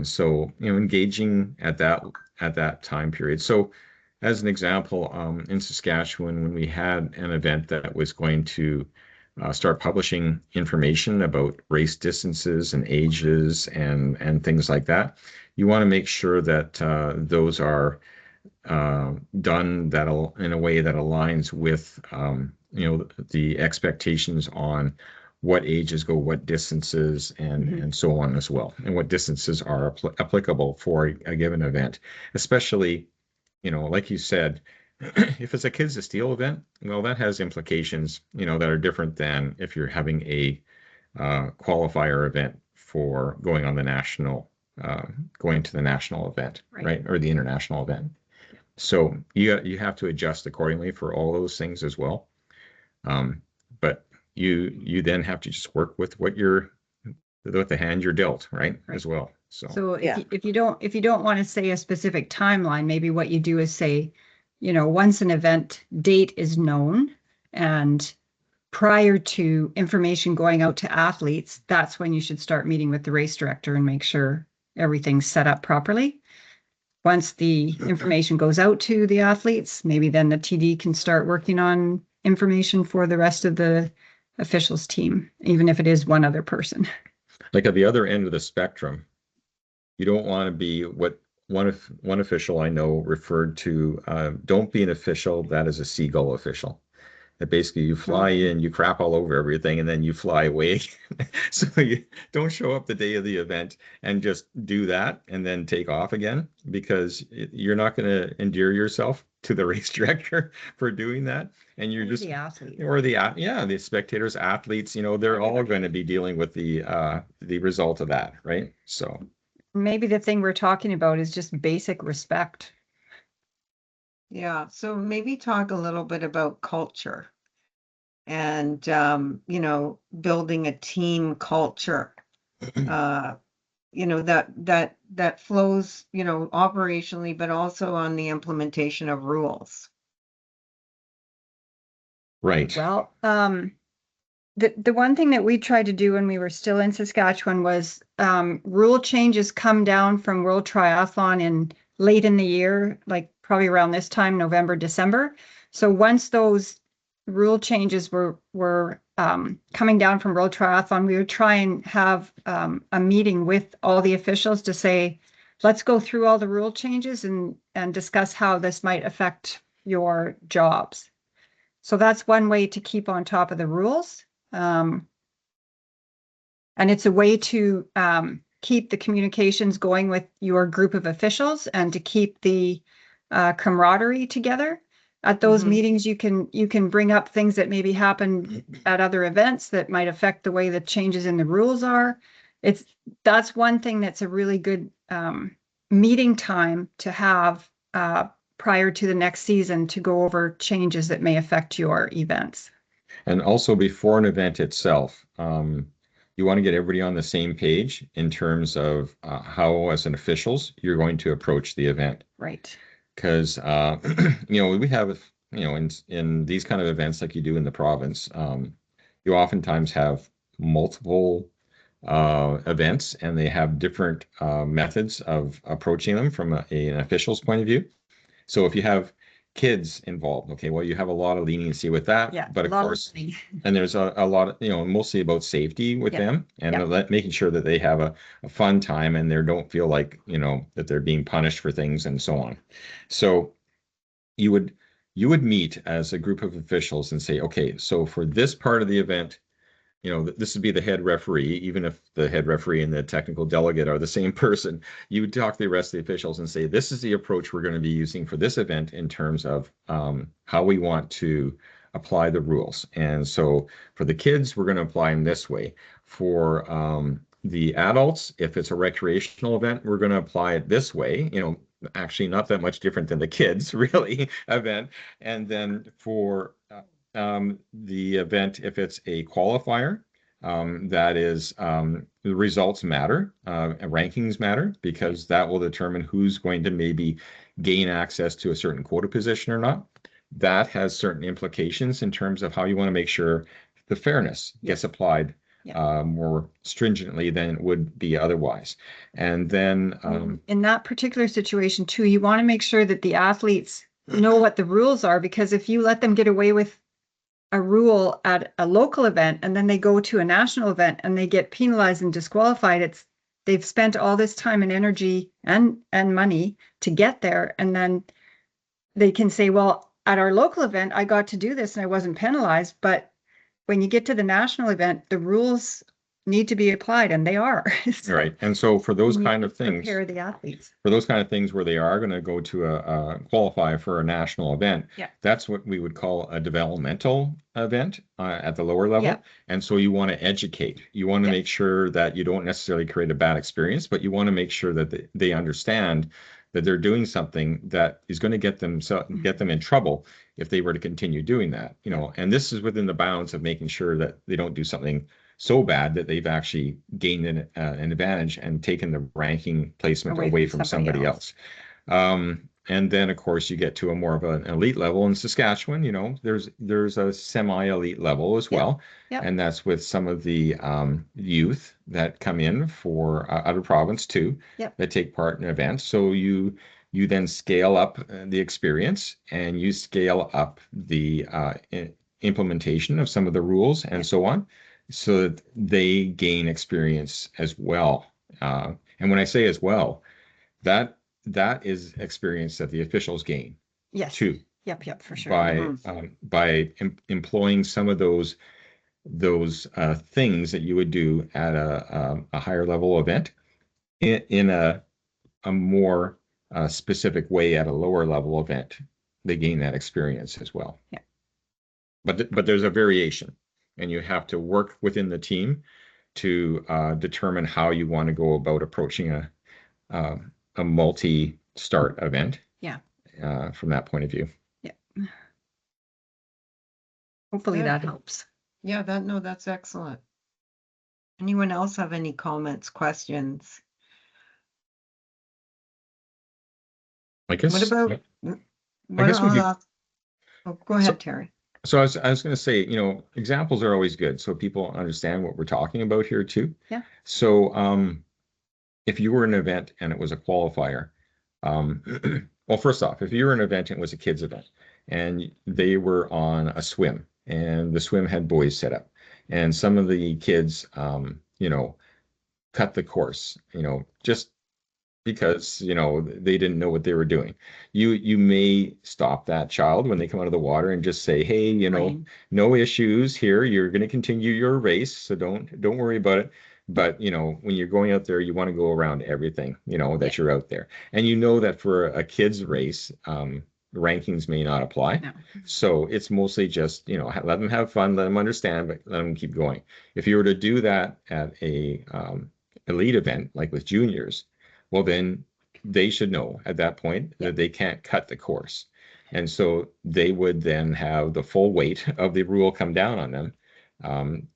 So, engaging at that time period. So, as an example, in Saskatchewan, when we had an event that was going to start publishing information about race distances and ages and things like that, you want to make sure that those are done in a way that aligns with the expectations on what ages go what distances and so on as well, and what distances are applicable for a given event, especially like you said, if it's a Kids to Steel event, well, that has implications, that are different than if you're having a qualifier event for going to the national event, right? Or the international event. So you have to adjust accordingly for all those things as well. But you then have to just work with with the hand you're dealt, right? As well. So if you don't want to say a specific timeline, maybe what you do is say, once an event date is known and prior to information going out to athletes, that's when you should start meeting with the race director and make sure everything's set up properly. Once the information goes out to the athletes, maybe then the TD can start working on information for the rest of the officials team, even if it is one other person. Like at the other end of the spectrum, you don't want to be what one official I know referred to, don't be an official that is a seagull official. That basically you fly in, you crap all over everything, and then you fly away. So you don't show up the day of the event and just do that and then take off again, because you're not going to endear yourself to the race director for doing that. And you're just the athlete. Or the spectators, athletes, they're all going to be dealing with the result of that, right? So maybe the thing we're talking about is just basic respect. Yeah, so maybe talk a little bit about culture and, building a team culture, that flows, operationally, but also on the implementation of rules. right. Well, the one thing that we tried to do when we were still in Saskatchewan was rule changes come down from World Triathlon in late in the year, like probably around this time, November, December. So once those rule changes were coming down from World Triathlon, we would try and have a meeting with all the officials to say, let's go through all the rule changes and discuss how this might affect your jobs. So that's one way to keep on top of the rules. And it's a way to keep the communications going with your group of officials and to keep the camaraderie together. At those meetings, you can bring up things that maybe happen at other events that might affect the way the changes in the rules are. That's one thing that's a really good meeting time to have prior to the next season to go over changes that may affect your events. And also before an event itself, you want to get everybody on the same page in terms of how, as an officials, you're going to approach the event. Right. Because we have, in these kind of events like you do in the province, you oftentimes have multiple events, and they have different methods of approaching them from an official's point of view. So if you have kids involved, okay, well, you have a lot of leniency with that. Yeah, but of course, and there's a lot of, mostly about safety with them and making sure that they have a fun time and they don't feel like, that they're being punished for things and so on. So you would meet as a group of officials and say, okay, so for this part of the event, this would be the head referee. Even if the head referee and the technical delegate are the same person, you would talk to the rest of the officials and say, this is the approach we're going to be using for this event in terms of how we want to apply the rules. And so for the kids, we're going to apply them this way. For the adults, if it's a recreational event, we're going to apply it this way, actually not that much different than the kids really event. And then for the event, if it's a qualifier, that is, the results matter, rankings matter, because that will determine who's going to maybe gain access to a certain quota position or not. That has certain implications in terms of how you want to make sure the fairness gets applied more stringently than it would be otherwise. And then in that particular situation too, you want to make sure that the athletes know what the rules are, because if you let them get away with a rule at a local event and then they go to a national event and they get penalized and disqualified, they've spent all this time and energy and money to get there, and then they can say, well, at our local event I got to do this and I wasn't penalized, but when you get to the national event, the rules need to be applied, and they are. So right. And so for those kind of things, prepare the athletes. For those kind of things where they are going to go to a qualify for a national event, that's what we would call a developmental event at the lower level. Yeah. And so you want to educate. You want to make sure that you don't necessarily create a bad experience, but you want to make sure that they understand that they're doing something that is going to get them in trouble if they were to continue doing that. And this is within the bounds of making sure that they don't do something so bad that they've actually gained an advantage and taken the ranking placement away from somebody else. And then, of course, you get to a more of an elite level in Saskatchewan. There's a semi-elite level as well. And that's with some of the youth that come in for out of province too, that take part in events. So you then scale up the experience, and you scale up the implementation of some of the rules and so on, so that they gain experience as well. And when I say as well, that is experience that the officials gain. Yes. Too. Yep, for sure. By employing some of those things that you would do at a higher level event in a more specific way at a lower level event, they gain that experience as well. Yeah. But there's a variation. And you have to work within the team to determine how you want to go about approaching a multi-start event. Yeah. From that point of view. Yeah. Hopefully that helps. Yeah, that's excellent. Anyone else have any comments, questions? I guess. What about? Go ahead, Terry. So I was going to say, examples are always good, so people understand what we're talking about here too. Yeah. So if you were in an event and it was a qualifier, well, first off, if you were in an event and it was a kids event and they were on a swim and the swim had buoys set up, and some of the kids, cut the course, just because they didn't know what they were doing. You may stop that child when they come out of the water and just say, hey, no issues here, you're going to continue your race, so don't worry about it. But, when you're going out there, you want to go around everything, that you're out there. And you know that for a kids race, rankings may not apply. No. So it's mostly just, let them have fun, let them understand, but let them keep going. If you were to do that at a elite event, like with juniors, well, then they should know at that point that they can't cut the course. And so they would then have the full weight of the rule come down on them,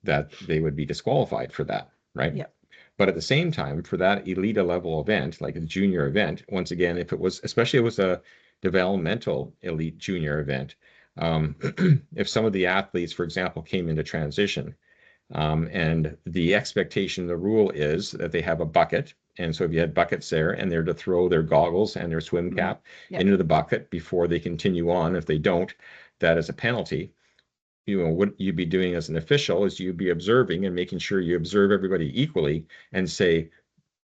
that they would be disqualified for that, right? Yep. But at the same time, for that elite level event, like a junior event, once again, if it was, especially if it was a developmental elite junior event, if some of the athletes, for example, came into transition, and the expectation, the rule is that they have a bucket. And so if you had buckets there and they're to throw their goggles and their swim cap into the bucket before they continue on, if they don't, that is a penalty. What you'd be doing as an official is you'd be observing and making sure you observe everybody equally and say,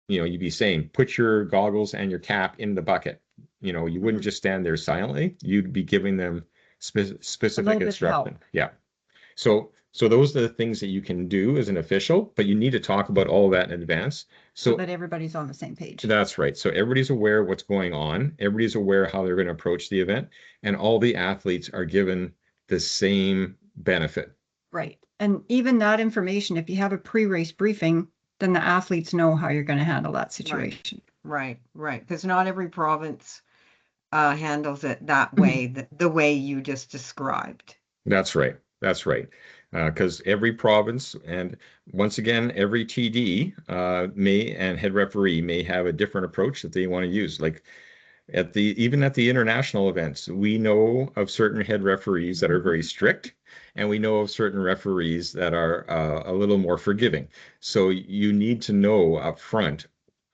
you'd be saying, put your goggles and your cap in the bucket. You wouldn't just stand there silently. You'd be giving them specific instruction. Yeah. So those are the things that you can do as an official, but you need to talk about all that in advance. So that everybody's on the same page. That's right. So everybody's aware of what's going on. Everybody's aware how they're going to approach the event, and all the athletes are given the same benefit. Right. And even that information, if you have a pre-race briefing, then the athletes know how you're going to handle that situation. Right. Because not every province handles it that way, the way you just described. That's right. Because every province, and once again, every TD and head referee may have a different approach that they want to use. Like even at the international events, we know of certain head referees that are very strict, and we know of certain referees that are a little more forgiving. So you need to know up front,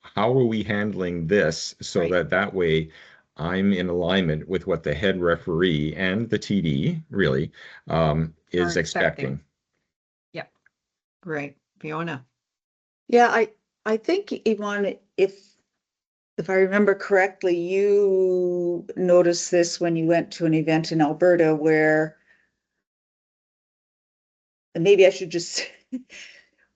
how are we handling this so that way I'm in alignment with what the head referee and the TD really is expecting. Yep. Great. Fiona. Yeah, I think, Yvonne, if I remember correctly, you noticed this when you went to an event in Alberta where, and maybe I should just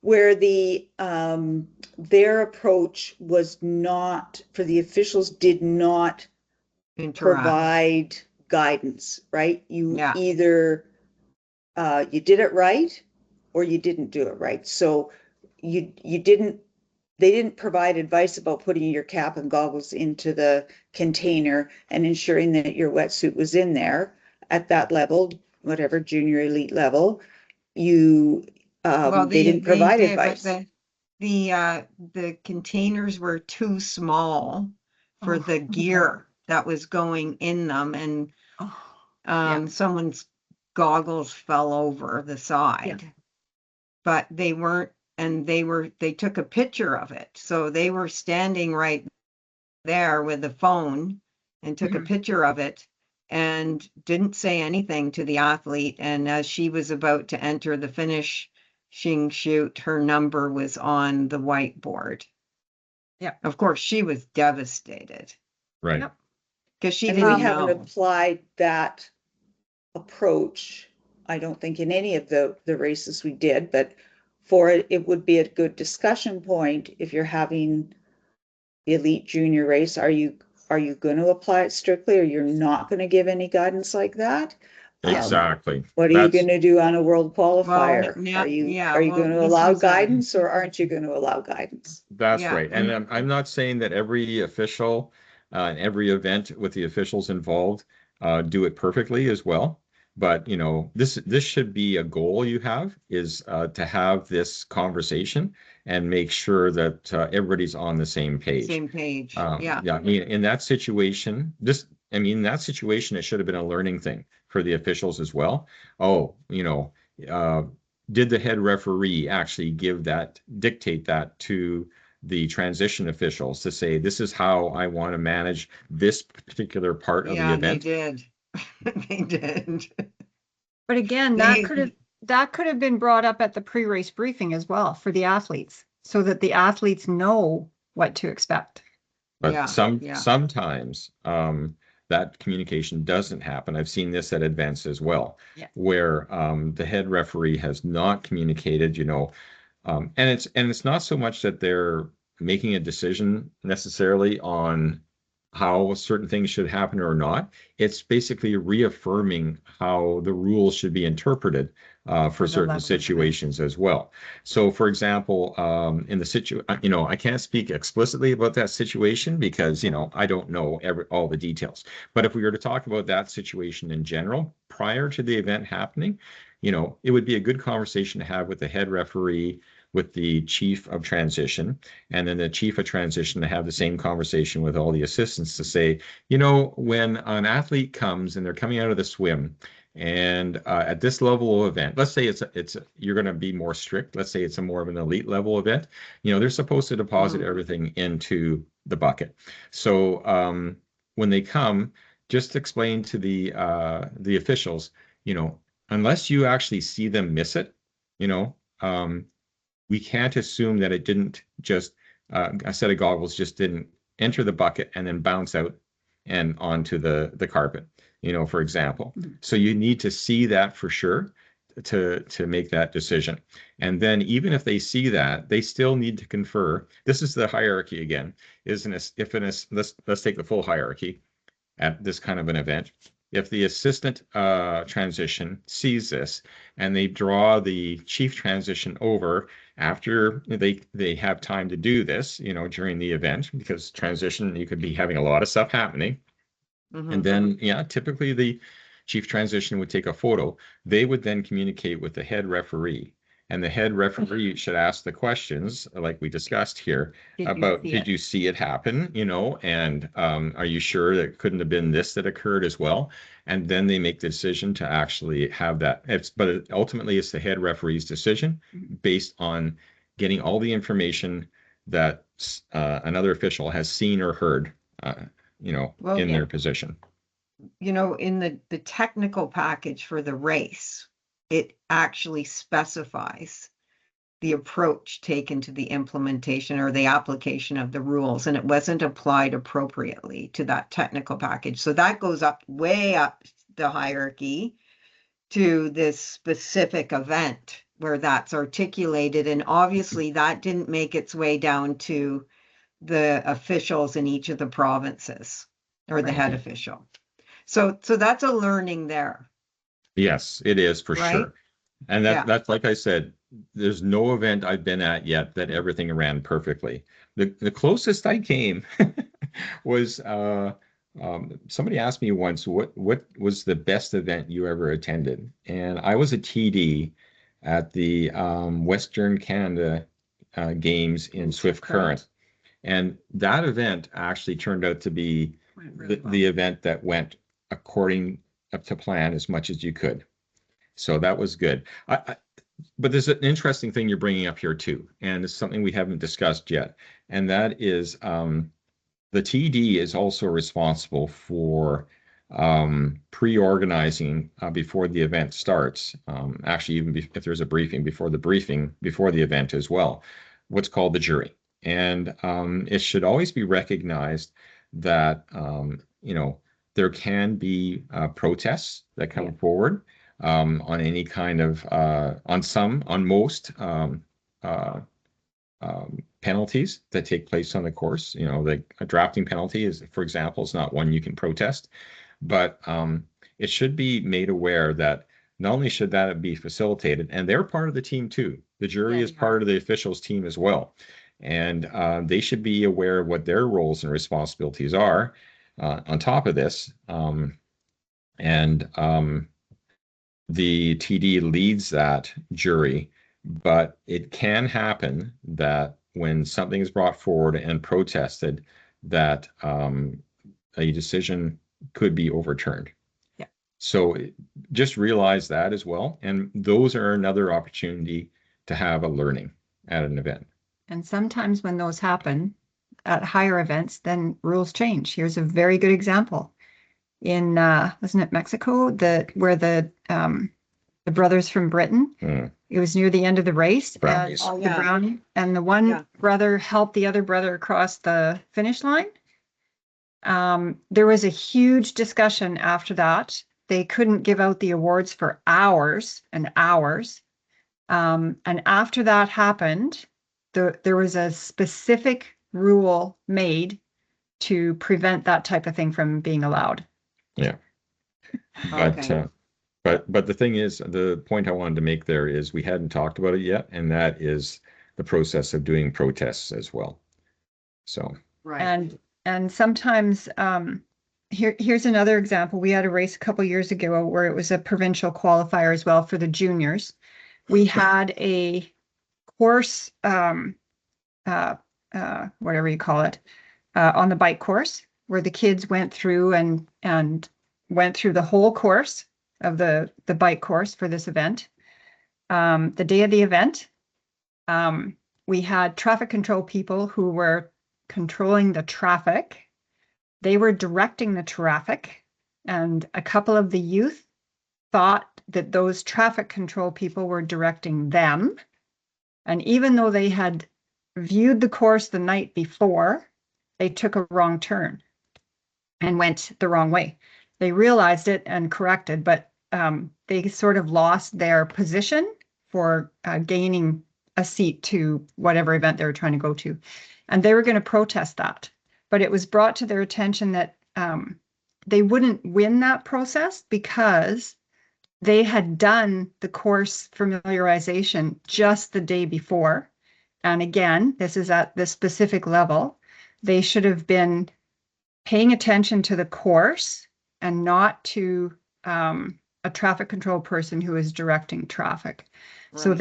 where their approach was not, for the officials, did not provide guidance, right? You either you did it right or you didn't do it right. So they didn't provide advice about putting your cap and goggles into the container and ensuring that your wetsuit was in there at that level, whatever junior elite level. They didn't provide advice. But the containers were too small for the gear that was going in them, and someone's goggles fell over the side. But they weren't, and they took a picture of it. So they were standing right there with the phone and took a picture of it and didn't say anything to the athlete. And as she was about to enter the finishing chute, her number was on the whiteboard. Yeah. Of course, she was devastated. Right. Because she and didn't we haven't know. applied that approach, I don't think, in any of the races we did, but for it would be a good discussion point if you're having the elite junior race. Are you going to apply it strictly, or you're not going to give any guidance like that? Exactly. What are you going to do on a world qualifier? Well, are you going to allow guidance, or aren't you going to allow guidance? That's right. And I'm not saying that every official and every event with the officials involved do it perfectly as well. But this should be a goal you have, is to have this conversation and make sure that everybody's on the same page. Yeah. I mean, in that situation, it should have been a learning thing for the officials as well. Did the head referee actually dictate that to the transition officials to say, this is how I want to manage this particular part of the event? They did. They did. But again, that could have been brought up at the pre-race briefing as well for the athletes, so that the athletes know what to expect. But sometimes that communication doesn't happen. I've seen this at events as well, where the head referee has not communicated, And it's not so much that they're making a decision necessarily on how certain things should happen or not. It's basically reaffirming how the rules should be interpreted for the certain level of situations as well. So, for example, in the I can't speak explicitly about that situation because, I don't know all the details. But if we were to talk about that situation in general, prior to the event happening, it would be a good conversation to have with the head referee, with the chief of transition, and then the chief of transition to have the same conversation with all the assistants to say, when an athlete comes and they're coming out of the swim, and at this level of event, let's say you're going to be more strict. Let's say it's a more of an elite level event. They're supposed to deposit everything into the bucket. So when they come, just explain to the officials, unless you actually see them miss it, we can't assume that it didn't just a set of goggles just didn't enter the bucket and then bounce out and onto the carpet, for example. So you need to see that for sure to make that decision. And then even if they see that, they still need to confer. This is the hierarchy again. Let's take the full hierarchy at this kind of an event. If the assistant transition sees this and they draw the chief transition over after they have time to do this, during the event, because transition, you could be having a lot of stuff happening. And then, typically the chief transition would take a photo. They would then communicate with the head referee. And the head referee should ask the questions, like we discussed here, did you see it happen? And are you sure that it couldn't have been this that occurred as well? And then they make the decision to actually have that. But ultimately, it's the head referee's decision based on getting all the information that another official has seen or heard, in their position. In the technical package for the race, it actually specifies the approach taken to the implementation or the application of the rules, and it wasn't applied appropriately to that technical package. So that goes way up the hierarchy to this specific event where that's articulated. And obviously that didn't make its way down to the officials in each of the provinces or the head official. So that's a learning there. Yes, it is for Right? sure. And that's like I said, there's no event I've been at yet that everything ran perfectly. The closest I came was somebody asked me once, what was the best event you ever attended? And I was a TD at the Western Canada Games in Swift Current. And that event actually turned out to be the event that went according up to plan as much as you could. So that was good. But there's an interesting thing you're bringing up here too, and it's something we haven't discussed yet. And that is the TD is also responsible for pre-organizing before the event starts. Actually, even if there's a briefing, before the event as well, what's called the jury. And it should always be recognized that, there can be protests that come forward on any kind of, on most penalties that take place on the course. A drafting penalty is, for example, is not one you can protest, but it should be made aware that not only should that be facilitated, and they're part of the team too. The jury is part of the officials team as well. And they should be aware of what their roles and responsibilities are on top of this. The TD leads that jury, but it can happen that when something is brought forward and protested, that a decision could be overturned. Yeah. So just realize that as well. And those are another opportunity to have a learning at an event. And sometimes when those happen at higher events, then rules change. Here's a very good example. In wasn't it Mexico, where the brothers from Britain, it was near the end of the race. Brownies. The brownie, and the one brother helped the other brother across the finish line. There was a huge discussion after that. They couldn't give out the awards for hours and hours. And after that happened, there was a specific rule made to prevent that type of thing from being allowed. Yeah. But Okay. but the thing is, the point I wanted to make there is we hadn't talked about it yet, and that is the process of doing protests as well. So Right. And sometimes here's another example. We had a race a couple years ago where it was a provincial qualifier as well for the juniors. We had a course, whatever you call it, on the bike course where the kids went through and went through the whole course of the bike course for this event. The day of the event, we had traffic control people who were controlling the traffic. They were directing the traffic, and a couple of the youth thought that those traffic control people were directing them. And even though they had viewed the course the night before, they took a wrong turn and went the wrong way. They realized it and corrected, but they sort of lost their position for gaining a seat to whatever event they were trying to go to. And they were going to protest that. But it was brought to their attention that they wouldn't win that process because they had done the course familiarization just the day before. And again, this is at this specific level. They should have been paying attention to the course and not to a traffic control person who is directing traffic. Right. So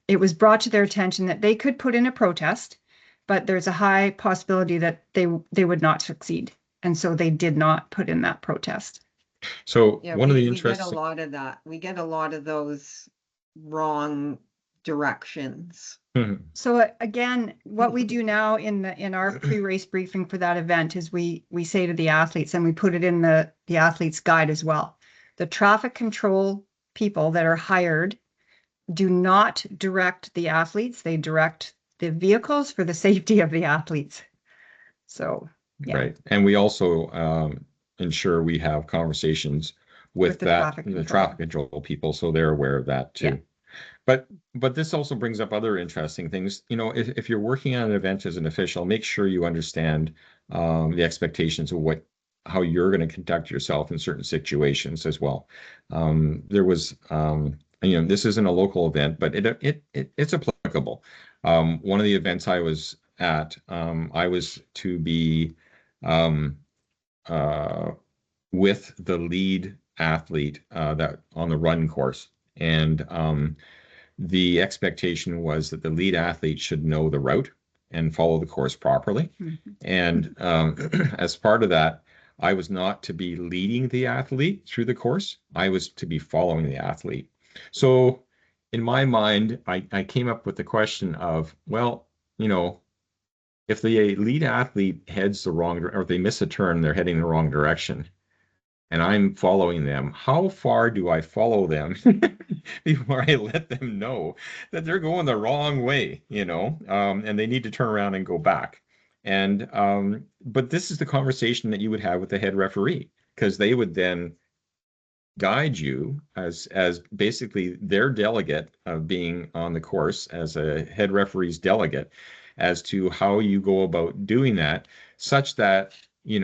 it was brought to their attention that they could put in a protest, but there's a high possibility that they would not succeed. And so they did not put in that protest. So Yeah, one of the we get a interesting, lot of that. We get a lot of those wrong directions. So again, what we do now in our pre-race briefing for that event is we say to the athletes, and we put it in the athletes guide as well, the traffic control people that are hired do not direct the athletes, they direct the vehicles for the safety of the athletes. So yeah. Right. And we also ensure we have conversations with the traffic control people, so they're aware of that too. Yeah. But this also brings up other interesting things. You know, if you're working on an event as an official, make sure you understand the expectations of how you're going to conduct yourself in certain situations as well. There was, this isn't a local event, but it's applicable. One of the events I was at, I was to be with the lead athlete that on the run course, and the expectation was that the lead athlete should know the route and follow the course properly. Mm-hmm. And as part of that, I was not to be leading the athlete through the course. I was to be following the athlete. So in my mind, I came up with the question of, well, if the lead athlete heads the wrong, or if they miss a turn, they're heading the wrong direction, and I'm following them, how far do I follow them before I let them know that they're going the wrong way, and they need to turn around and go back? And but this is the conversation that you would have with the head referee, because they would then guide you as basically their delegate of being on the course as a head referee's delegate as to how you go about doing that, such that you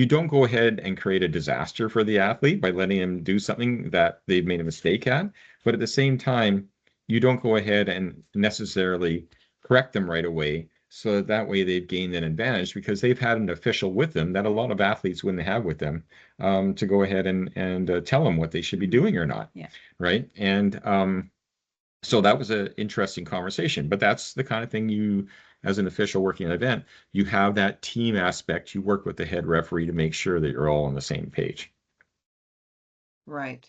don't go ahead and create a disaster for the athlete by letting them do something that they've made a mistake at. But at the same time, you don't go ahead and necessarily correct them right away, so that way they've gained an advantage because they've had an official with them that a lot of athletes wouldn't have with them, to go ahead and tell them what they should be doing or not. Yeah. Right. And so that was an interesting conversation, but that's the kind of thing you, as an official working an event, you have that team aspect. You work with the head referee to make sure that you're all on the same page. Right.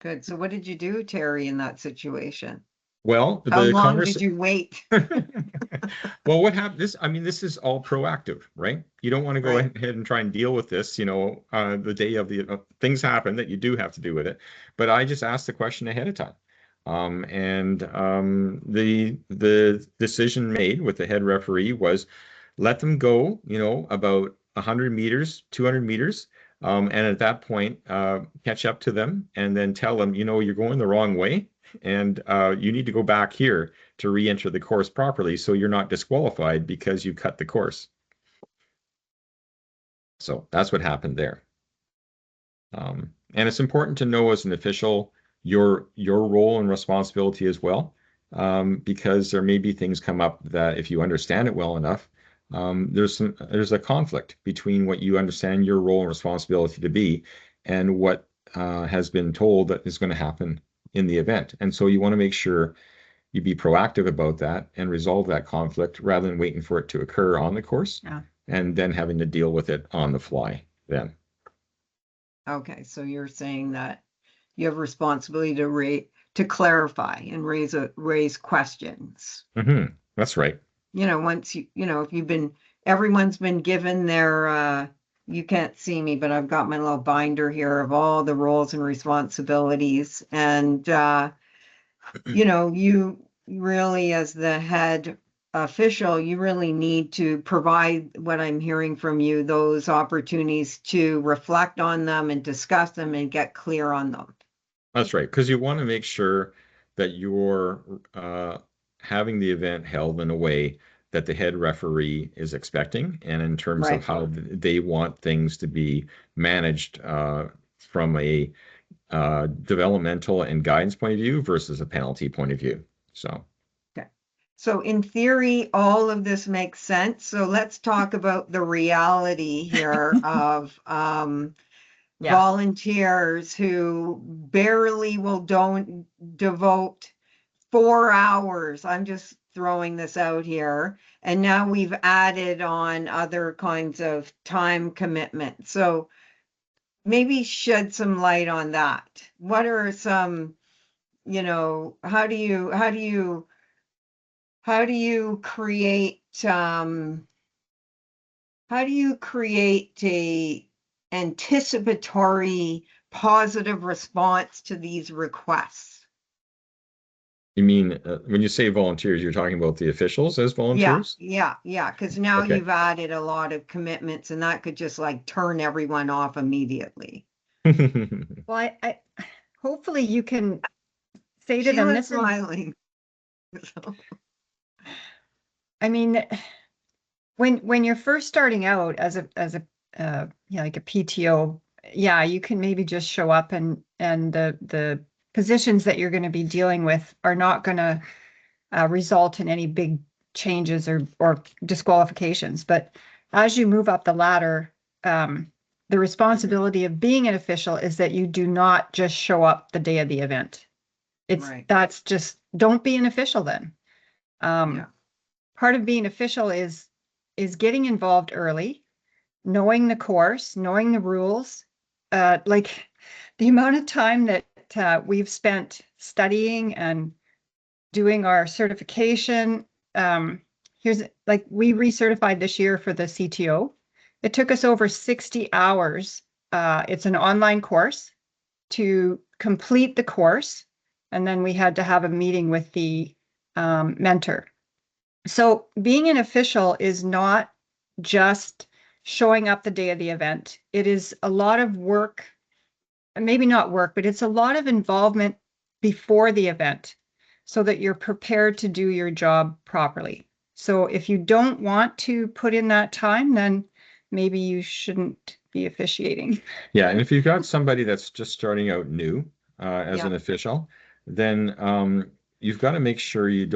Good. So what did you do, Terry, in that situation? Well, how long did you wait? Well, what happened? This is all proactive, right? You don't want to go ahead and try and deal with this, the day of the things happen that you do have to do with it. But I just asked the question ahead of time. The decision made with the head referee was let them go, about 100 meters, 200 meters, And at that point, catch up to them and then tell them, you're going the wrong way, and you need to go back here to re-enter the course properly so you're not disqualified because you cut the course. So that's what happened there. And it's important to know as an official your role and responsibility as well, because there may be things come up that if you understand it well enough, there's a conflict between what you understand your role and responsibility to be and what has been told that is going to happen in the event. And so you want to make sure you be proactive about that and resolve that conflict rather than waiting for it to occur on the course and then having to deal with it on the fly then. Okay, so you're saying that you have responsibility to clarify and raise questions. That's right. Once if everyone's been given their, you can't see me, but I've got my little binder here of all the roles and responsibilities. And, you really, as the head official, you really need to provide what I'm hearing from you, those opportunities to reflect on them and discuss them and get clear on them. That's right, because you want to make sure that you're having the event held in a way that the head referee is expecting, and in terms of how they want things to be managed from a developmental and guidance point of view versus a penalty point of view. So in theory, all of this makes sense. So let's talk about the reality here of volunteers who barely don't devote 4 hours. I'm just throwing this out here. And now we've added on other kinds of time commitment. So maybe shed some light on that. What are some, how do you create a anticipatory positive response to these requests? You mean when you say volunteers, you're talking about the officials as volunteers? Yeah. Because now you've added a lot of commitments, and that could just like turn everyone off immediately. Well, I hopefully you can say to them, "This is smiling." I mean, when you're first starting out as a like a PTO, you can maybe just show up and the positions that you're going to be dealing with are not going to result in any big changes or disqualifications. But as you move up the ladder, the responsibility of being an official is that you do not just show up the day of the event. That's just, don't be an official then. Part of being official is getting involved early, knowing the course, knowing the rules. Like the amount of time that we've spent studying and doing our certification. We recertified this year for the CTO. It took us over 60 hours. It's an online course to complete the course. And then we had to have a meeting with the mentor. So being an official is not just showing up the day of the event. It is a lot of work, maybe not work, but it's a lot of involvement before the event so that you're prepared to do your job properly. So if you don't want to put in that time, then maybe you shouldn't be officiating. Yeah, and if you've got somebody that's just starting out new as an official, then you've got to make sure you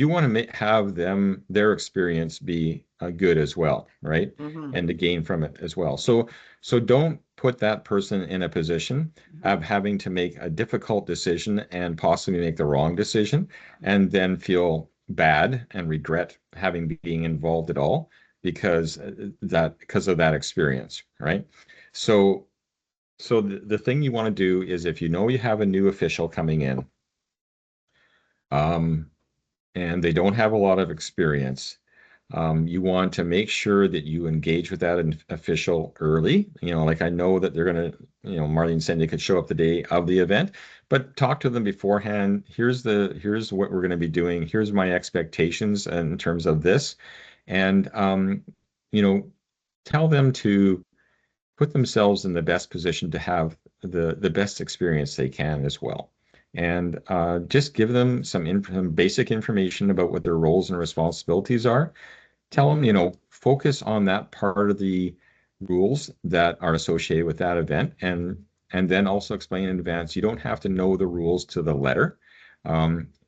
want to have their experience be good as well, right? And to gain from it as well. So don't put that person in a position of having to make a difficult decision and possibly make the wrong decision and then feel bad and regret being involved at all because of that experience, right? So the thing you want to do is if you know you have a new official coming in, and they don't have a lot of experience, you want to make sure that you engage with that official early. Like I know that they're going to, Marlene said they could show up the day of the event, but talk to them beforehand. Here's what we're going to be doing. Here's my expectations in terms of this. And, tell them to put themselves in the best position to have the best experience they can as well. And just give them some basic information about what their roles and responsibilities are. Tell them, you know, focus on that part of the rules that are associated with that event, and then also explain in advance, you don't have to know the rules to the letter.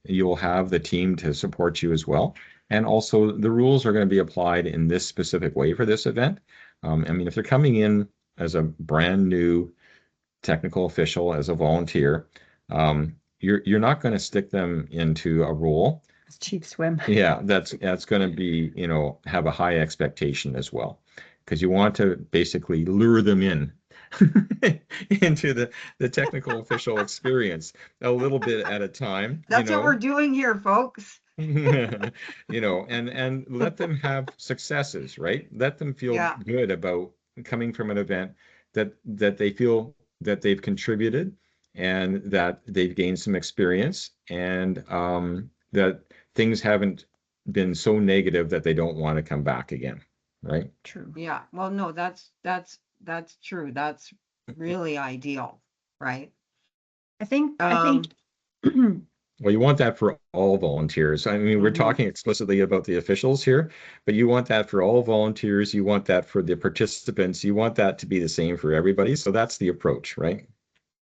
You'll have the team to support you as well. And also the rules are going to be applied in this specific way for this event. I mean, if they're coming in as a brand new technical official, as a volunteer, you're not going to stick them into a role. It's cheap swim. Yeah, that's going to be, you know, have a high expectation as well, because you want to basically lure them in into the technical official experience a little bit at a time. That's what we're doing here, folks. You know, and let them have successes, right? Let them feel good about coming from an event that they feel that they've contributed and that they've gained some experience, and that things haven't been so negative that they don't want to come back again, right? True. Yeah. Well, no, that's true. That's really ideal, right? I think Well, you want that for all volunteers. I mean, we're talking explicitly about the officials here, but you want that for all volunteers. You want that for the participants. You want that to be the same for everybody. So that's the approach, right?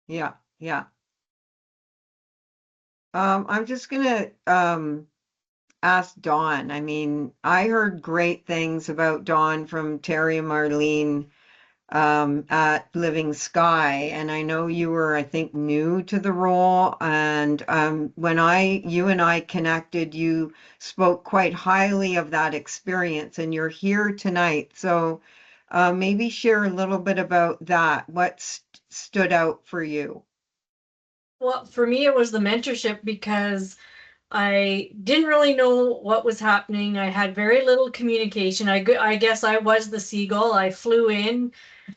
Yeah. Yeah. I'm just gonna ask Dawn. I mean, I heard great things about Dawn from Terry and Marlene at Living Sky, and I know you were, I think, new to the role. And when you and I connected, you spoke quite highly of that experience, and you're here tonight. So maybe share a little bit about that. What stood out for you? Well, for me, it was the mentorship, because I didn't really know what was happening. I had very little communication. I guess I was the seagull. I flew in.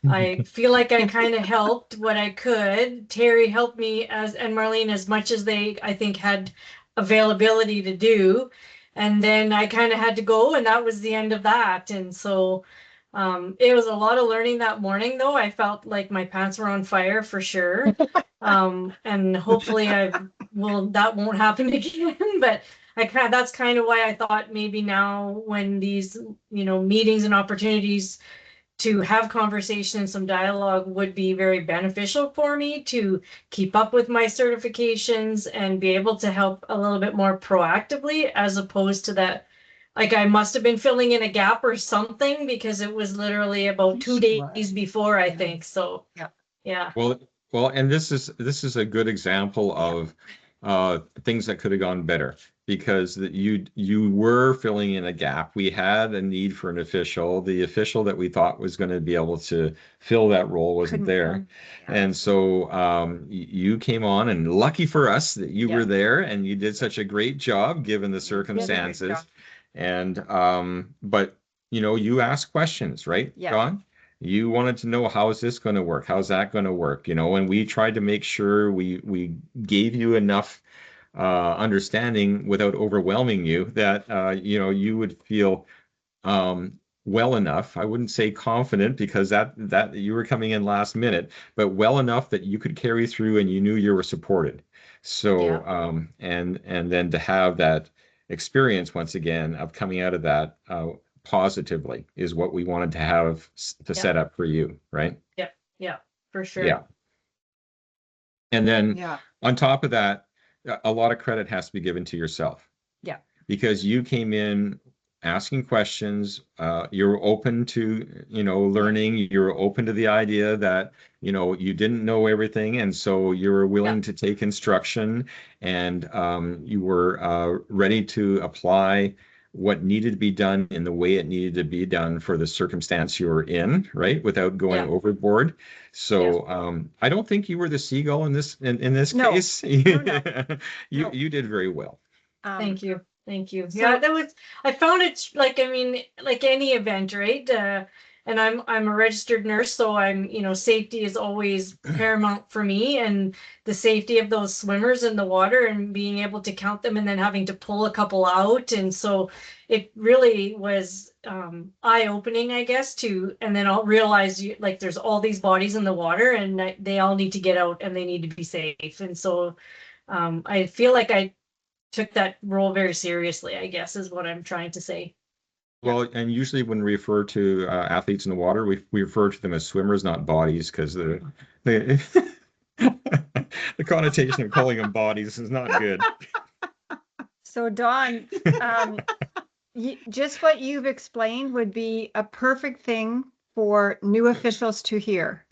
I feel like I kind of helped what I could. Terry helped me and Marlene as much as they, I think, had availability to do. And then I kind of had to go, and that was the end of that. And so it was a lot of learning that morning, though. I felt like my pants were on fire for sure. And hopefully that won't happen again. But that's kind of why I thought maybe now, when these, meetings and opportunities to have conversation and some dialogue would be very beneficial for me to keep up with my certifications and be able to help a little bit more proactively, as opposed to that, like, I must have been filling in a gap or something, because it was literally about 2 days before, I think. So yeah. Well, and this is a good example of things that could have gone better, because you were filling in a gap. We had a need for an official. The official that we thought was going to be able to fill that role wasn't there. And so you came on, and lucky for us that you were there, and you did such a great job given the circumstances. And but you asked questions, right, Dawn? You wanted to know, how is this going to work? How's that going to work? And we tried to make sure we gave you enough understanding without overwhelming you, that you would feel well enough. I wouldn't say confident, because that you were coming in last minute, but well enough that you could carry through and you knew you were supported. So and then to have that experience once again of coming out of that positively is what we wanted to have to set up for you, right? Yeah, for sure. Yeah. And then on top of that, a lot of credit has to be given to yourself. Yeah. Because you came in asking questions, you're open to, learning, you're open to the idea that, you didn't know everything. And so you were willing to take instruction, and you were ready to apply what needed to be done in the way it needed to be done for the circumstance you were in, right? Without going overboard. So I don't think you were the seagull in this case. No. You did very well. Thank you. Thank you. Yeah, I found it like any event, right? and I'm a registered nurse, so I'm, safety is always paramount for me, and the safety of those swimmers in the water and being able to count them and then having to pull a couple out. And so it really was eye-opening, I guess, and then I'll realize like there's all these bodies in the water and they all need to get out and they need to be safe. And so I feel like I took that role very seriously, I guess, is what I'm trying to say. Well, and usually when we refer to athletes in the water, we refer to them as swimmers, not bodies, because the the connotation of calling them bodies is not good. So Dawn, just what you've explained would be a perfect thing for new officials to hear.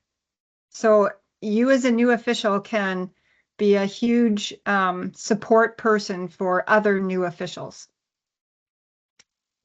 So you as a new official can be a huge support person for other new officials.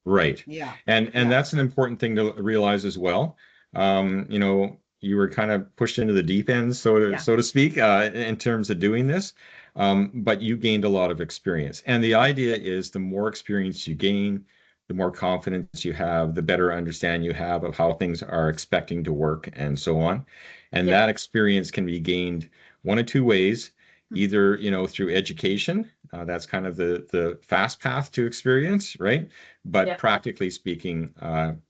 Right. Yeah. And that's an important thing to realize as well. You were kind of pushed into the deep end, so to speak, in terms of doing this. But you gained a lot of experience. And the idea is the more experience you gain, the more confidence you have, the better understanding you have of how things are expecting to work and so on. And that experience can be gained one of two ways, either, through education. That's kind of the fast path to experience, right? But practically speaking,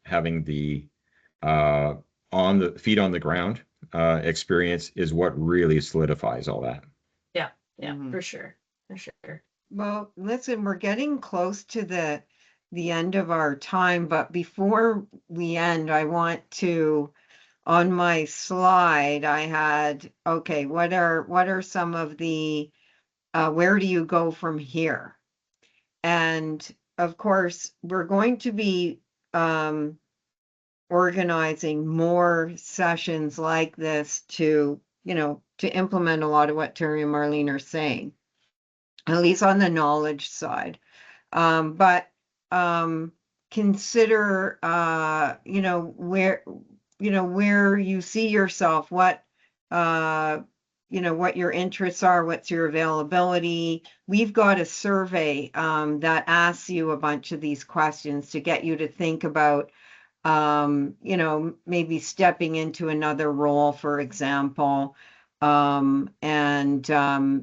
having the on the feet on the ground experience is what really solidifies all that. Yeah, for sure. Well, listen, we're getting close to the end of our time, but before we end, I want to, on my slide, I had, okay, what are some of the, where do you go from here? And of course, we're going to be organizing more sessions like this to implement a lot of what Terry and Marlene are saying, at least on the knowledge side. But consider, where you see yourself, what your interests are, what's your availability. We've got a survey that asks you a bunch of these questions to get you to think about, maybe stepping into another role, for example. And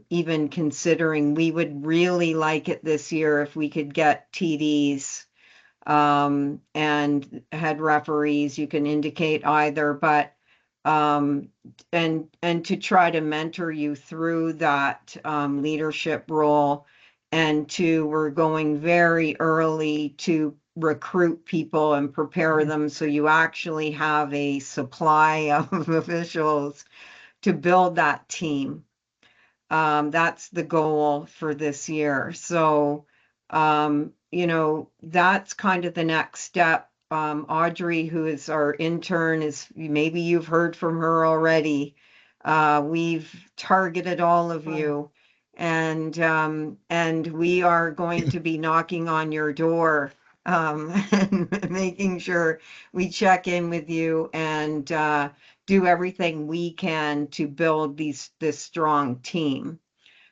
even considering, we would really like it this year if we could get TDs and head referees. You can indicate either, but and to try to mentor you through that leadership role. And we're going very early to recruit people and prepare them so you actually have a supply of officials to build that team. That's the goal for this year. So, that's kind of the next step. Audrey, who is our intern, maybe you've heard from her already. We've targeted all of you, and we are going to be knocking on your door, and making sure we check in with you and do everything we can to build this strong team,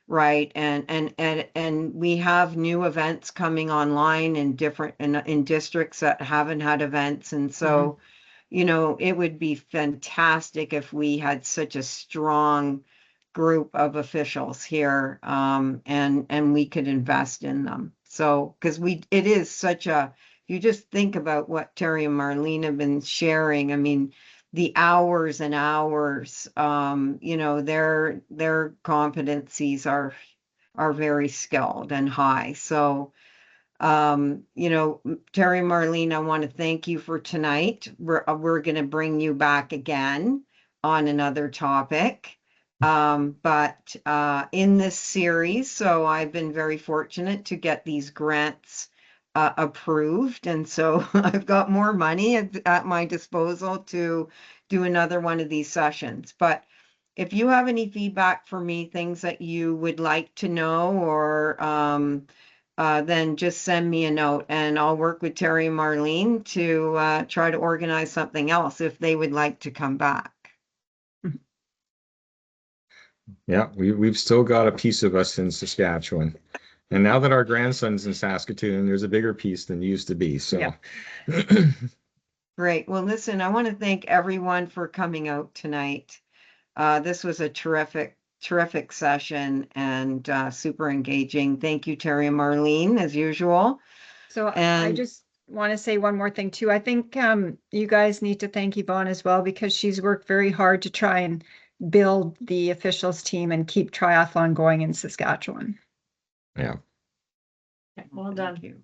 right? And we have new events coming online in districts that haven't had events, and so it would be fantastic if we had such a strong group of officials here, and we could invest in them. So, because it is such you just think about what Terry and Marlene have been sharing. I mean, the hours and hours, their competencies are very skilled and high. So, Terry and Marlene, I want to thank you for tonight. We're going to bring you back again on another topic. But in this series, so I've been very fortunate to get these grants approved. And so I've got more money at my disposal to do another one of these sessions. But if you have any feedback for me, things that you would like to know, or then just send me a note and I'll work with Terry and Marlene to try to organize something else if they would like to come back. Yeah, we've still got a piece of us in Saskatchewan. And now that our grandson's in Saskatoon, there's a bigger piece than used to be. So Great. Well, listen, I want to thank everyone for coming out tonight. This was a terrific session and super engaging. Thank you, Terry and Marlene, as usual. So I And- just want to say one more thing too. I think you guys need to thank Yvonne as well, because she's worked very hard to try and build the officials team and keep triathlon going in Saskatchewan. Yeah. Well done. Thank you.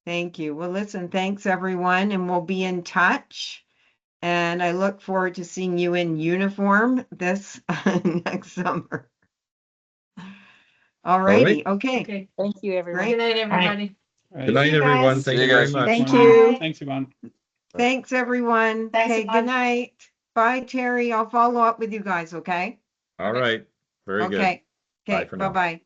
Thank you. Well, listen, thanks everyone, and we'll be in touch. And I look forward to seeing you in uniform this next summer. All righty. Okay. Okay. Thank you, everyone. Great. Good night, everybody. All right. Good night, See you everyone. guys. Thank See you you very guys. much. Thank Bye. you. Thanks, Yvonne. Thanks, everyone. Thanks, Okay, Yvonne. good night. Bye, Terry. I'll follow up with you guys, okay? All right. Very good. Okay. Bye Okay, for now. bye-bye.